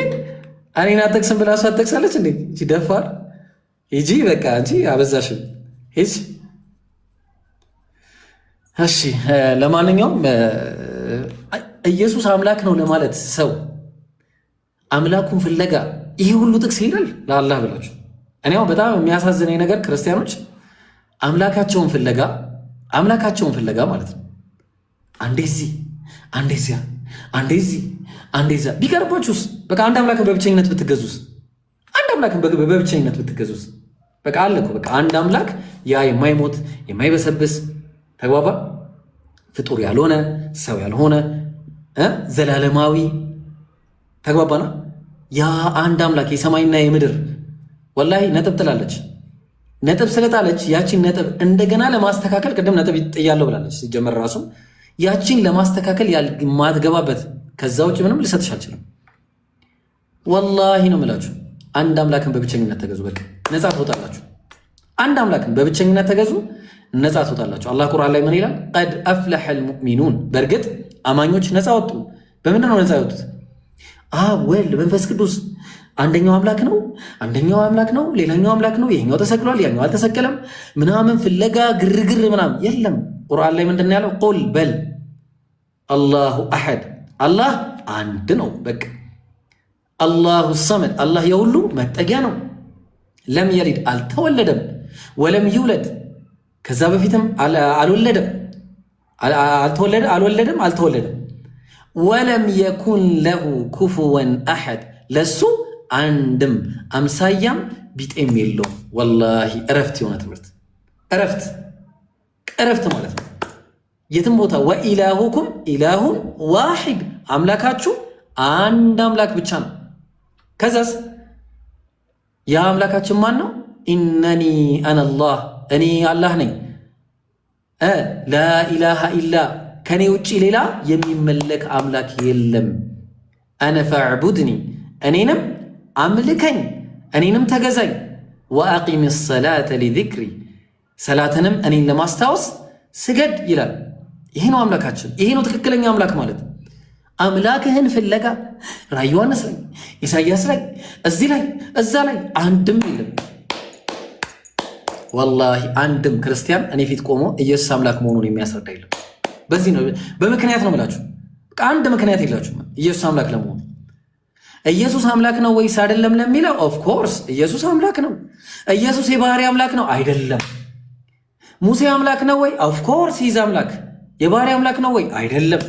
እኔን አጠቅስም ብላ እሷ አጠቅሳለች እንዴ? እቺ ደፋር ሂጂ በቃ አንቺ አበዛሽም። ሂጂ እሺ። ለማንኛውም ኢየሱስ አምላክ ነው ለማለት ሰው አምላኩን ፍለጋ ይሄ ሁሉ ጥቅስ ይሄዳል ለአላህ ብላችሁ። እኔ በጣም የሚያሳዝነኝ ነገር ክርስቲያኖች አምላካቸውን ፍለጋ ማለት ነው አንዴ እዚህ አንዴ እዚያ አንዴ እዚህ አንዴ እዚያ ቢቀርባችሁስ በቃ አንድ አምላክን በብቸኝነት ብትገዙስ በቃ አለ እኮ በቃ አንድ አምላክ ያ የማይሞት የማይበሰብስ ተግባባ ፍጡር ያልሆነ ሰው ያልሆነ ዘላለማዊ ተግባባና ያ አንድ አምላክ የሰማይና የምድር ወላሂ ነጥብ ጥላለች። ነጥብ ስለጣለች ያቺን ነጥብ እንደገና ለማስተካከል ቅድም ነጥብ ይጥያለሁ ብላለች። ሲጀመር ራሱ ያቺን ለማስተካከል የማትገባበት ከዛ ውጭ ምንም ልሰጥሽ አልችልም። ወላሂ ነው የምላችሁ። አንድ አምላክን በብቸኝነት ተገዙ፣ በቃ ነፃ ትወጣላችሁ። አንድ አምላክን በብቸኝነት ተገዙ፣ ነፃ ትወጣላችሁ። አላህ ቁርአን ላይ ምን ይላል? ቀድ አፍለሐል ሙእሚኑን፣ በእርግጥ አማኞች ነፃ ወጡ። በምንድን ነው ነፃ የወጡት? አብ ወልድ መንፈስ ቅዱስ አንደኛው አምላክ ነው፣ ሌላኛው አምላክ ነው፣ ይሄኛው ተሰቅሏል፣ ያኛው አልተሰቀለም ምናምን ፍለጋ ግርግር ምናምን የለም። ቁርአን ላይ ምንድን ያለው? ቁል በል አላሁ አሐድ፣ አላህ አንድ ነው በቃ። አላሁ ሰመድ፣ አላህ የሁሉ መጠጊያ ነው። ለም የሊድ፣ አልተወለደም፣ ወለም ይውለድ፣ ከዛ በፊትም አልተወለደም፣ ወለም የኩን ለሁ ኩፉወን አሐድ፣ ለሱ አንድም አምሳያም ቢጤም የለውም። ወላሂ እረፍት የሆነ ትምህርት፣ እረፍት ማለት ነው። የትም ቦታ ወኢላሁኩም ኢላሁን ዋሂድ፣ አምላካችሁ አንድ አምላክ ብቻ ነው። ከዛስ ያ አምላካችን ማን ነው? ኢነኒ አነላህ፣ እኔ አላህ ነኝ። ላኢላሃ ኢላ፣ ከኔ ውጭ ሌላ የሚመለክ አምላክ የለም። አነ ፈዕቡድኒ፣ እኔንም አምልከኝ፣ እኔንም ተገዛኝ። ወአቂም ሰላተ ሊዚክሪ፣ ሰላትንም እኔን ለማስታወስ ስገድ ይላል። ይሄ ነው አምላካችን። ይሄ ነው ትክክለኛ አምላክ ማለት። አምላክህን ፍለጋ ራዕየ ዮሐንስ ላይ፣ ኢሳያስ ላይ፣ እዚህ ላይ፣ እዛ ላይ አንድም የለም። ወላሂ አንድም ክርስቲያን እኔ ፊት ቆሞ ኢየሱስ አምላክ መሆኑን የሚያስረዳ የለም። በዚህ ነው በምክንያት ነው የምላችሁ። አንድ ምክንያት የላችሁ ኢየሱስ አምላክ ለመሆኑ። ኢየሱስ አምላክ ነው ወይስ አይደለም ለሚለው ኦፍኮርስ ኢየሱስ አምላክ ነው። ኢየሱስ የባህሪ አምላክ ነው አይደለም። ሙሴ አምላክ ነው ወይ? ኦፍኮርስ ሂዝ አምላክ። የባህሪ አምላክ ነው ወይ? አይደለም።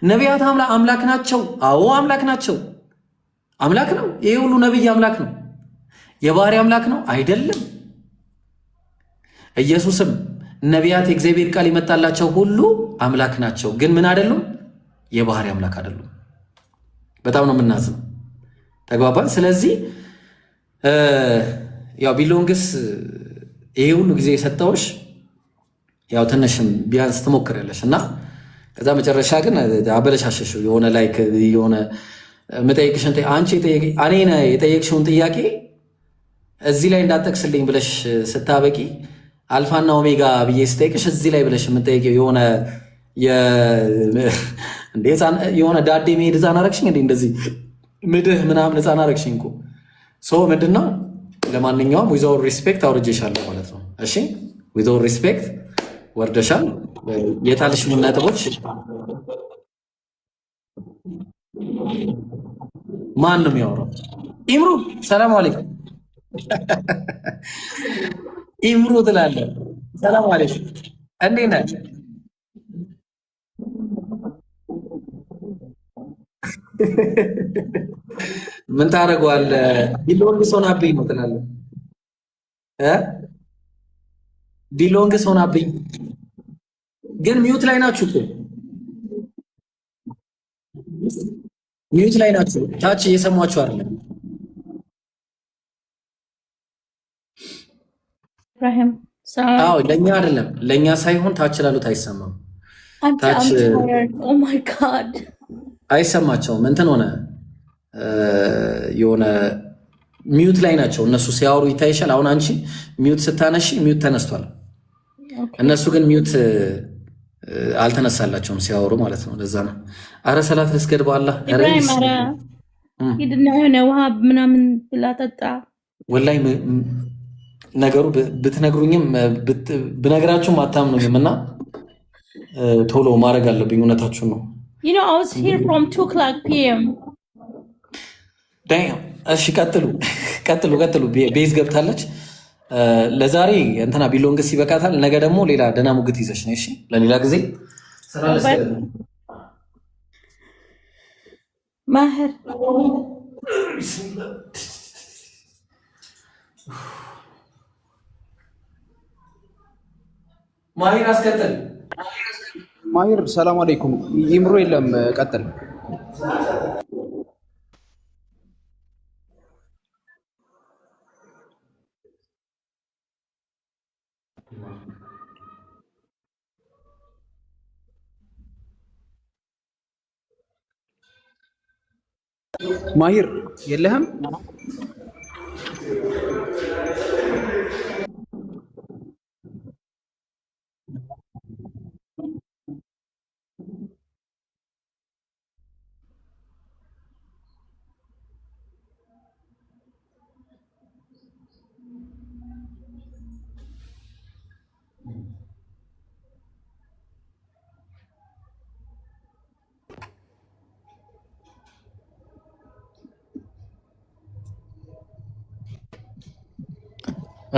ነቢያት አምላክ ናቸው? አዎ አምላክ ናቸው። አምላክ ነው። ይሄ ሁሉ ነቢይ አምላክ ነው። የባህሪ አምላክ ነው አይደለም። ኢየሱስም ነቢያት የእግዚአብሔር ቃል የመጣላቸው ሁሉ አምላክ ናቸው፣ ግን ምን አይደሉም? የባህሪ አምላክ አይደሉም። በጣም ነው የምናዝነው። ተግባባን። ስለዚህ ያው ቢሎንግስ ይሄ ሁሉ ጊዜ የሰጠውሽ ያው ትንሽም ቢያንስ ትሞክሪያለሽ እና ከዛ መጨረሻ ግን አበለሻሸሽው። የሆነ ላይክ የሆነ መጠየቅሽን አንቺ እኔን የጠየቅሽውን ጥያቄ እዚህ ላይ እንዳጠቅስልኝ ብለሽ ስታበቂ አልፋና ኦሜጋ ብዬ ስጠይቅሽ እዚህ ላይ ብለሽ የምጠይቂው የሆነ ዳዴ መሄድ ህፃን አረግሽኝ እንዴ? እንደዚህ ምድህ ምናምን ህፃን አረግሽኝ እኮ ሰው ምንድን ነው? ለማንኛውም ዊዛውት ሪስፔክት አውርጄሻለሁ ማለት ነው። እሺ ዊዛውት ሪስፔክት ወርደሻል። የጣልሽ ነጥቦች ማን ነው የሚያወራው? ኢምሩ ሰላም አለይኩም። ኢምሩ ትላለህ። ሰላም አለይኩም እንዴት ነህ? ምን ታደርገዋለህ? ቢሎንግስ ሆናብኝ ነው ትላለህ። ቢሎንግስ ሆናብኝ ግን ሚዩት ላይ ናችሁ እኮ ሚዩት ላይ ናችሁ። ታች እየሰማችሁ አይደለም። ኢብራሂም አዎ፣ ለኛ አይደለም ለኛ ሳይሆን ታች ላሉት አይሰማም። ታች ኦ ማይ ጋድ አይሰማቸውም። እንትን ሆነ የሆነ ሚዩት ላይ ናቸው እነሱ ሲያወሩ ይታይሻል። አሁን አንቺ ሚዩት ስታነሺ ሚዩት ተነስቷል። እነሱ ግን ሚዩት አልተነሳላቸውም ሲያወሩ ማለት ነው። ለዛ ነው አረ ሰላት ልስገድ በአላህ። ኢብራሂም ኧረ ሂድና የሆነ ውሃ ምናምን ብላ ጠጣ። ወላሂ ነገሩ ብትነግሩኝም ብነግራችሁም አታምኑኝም እና ቶሎ ማድረግ አለብኝ። እውነታችሁን ነው። You know, I was here from 2 o'clock p.m. ዳም እሺ፣ ቀጥሉ። ቤዝ ገብታለች። ለዛሬ እንትና ቢሎንግስ ይበቃታል። ነገ ደግሞ ሌላ ደህና ሙግት ይዘሽ ነው። እሺ፣ ለሌላ ጊዜ ማህር ማሂር አስቀጥል። ማሂር ሰላም አለይኩም። ይምሮ የለም ቀጥል። ማሂር የለህም?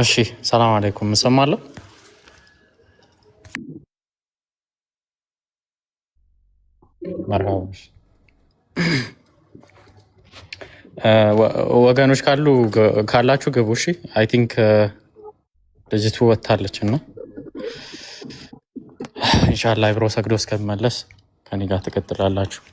እሺ ሰላም አለይኩም። እሰማለሁ። መርሃባ ወገኖች ካላችሁ ግቡ። እሺ አይ ቲንክ ልጅቱ ወጥታለች እና ኢንሻአላህ ብሮ ሰግዶ እስከመለስ ከኔ ጋር ትቀጥላላችሁ።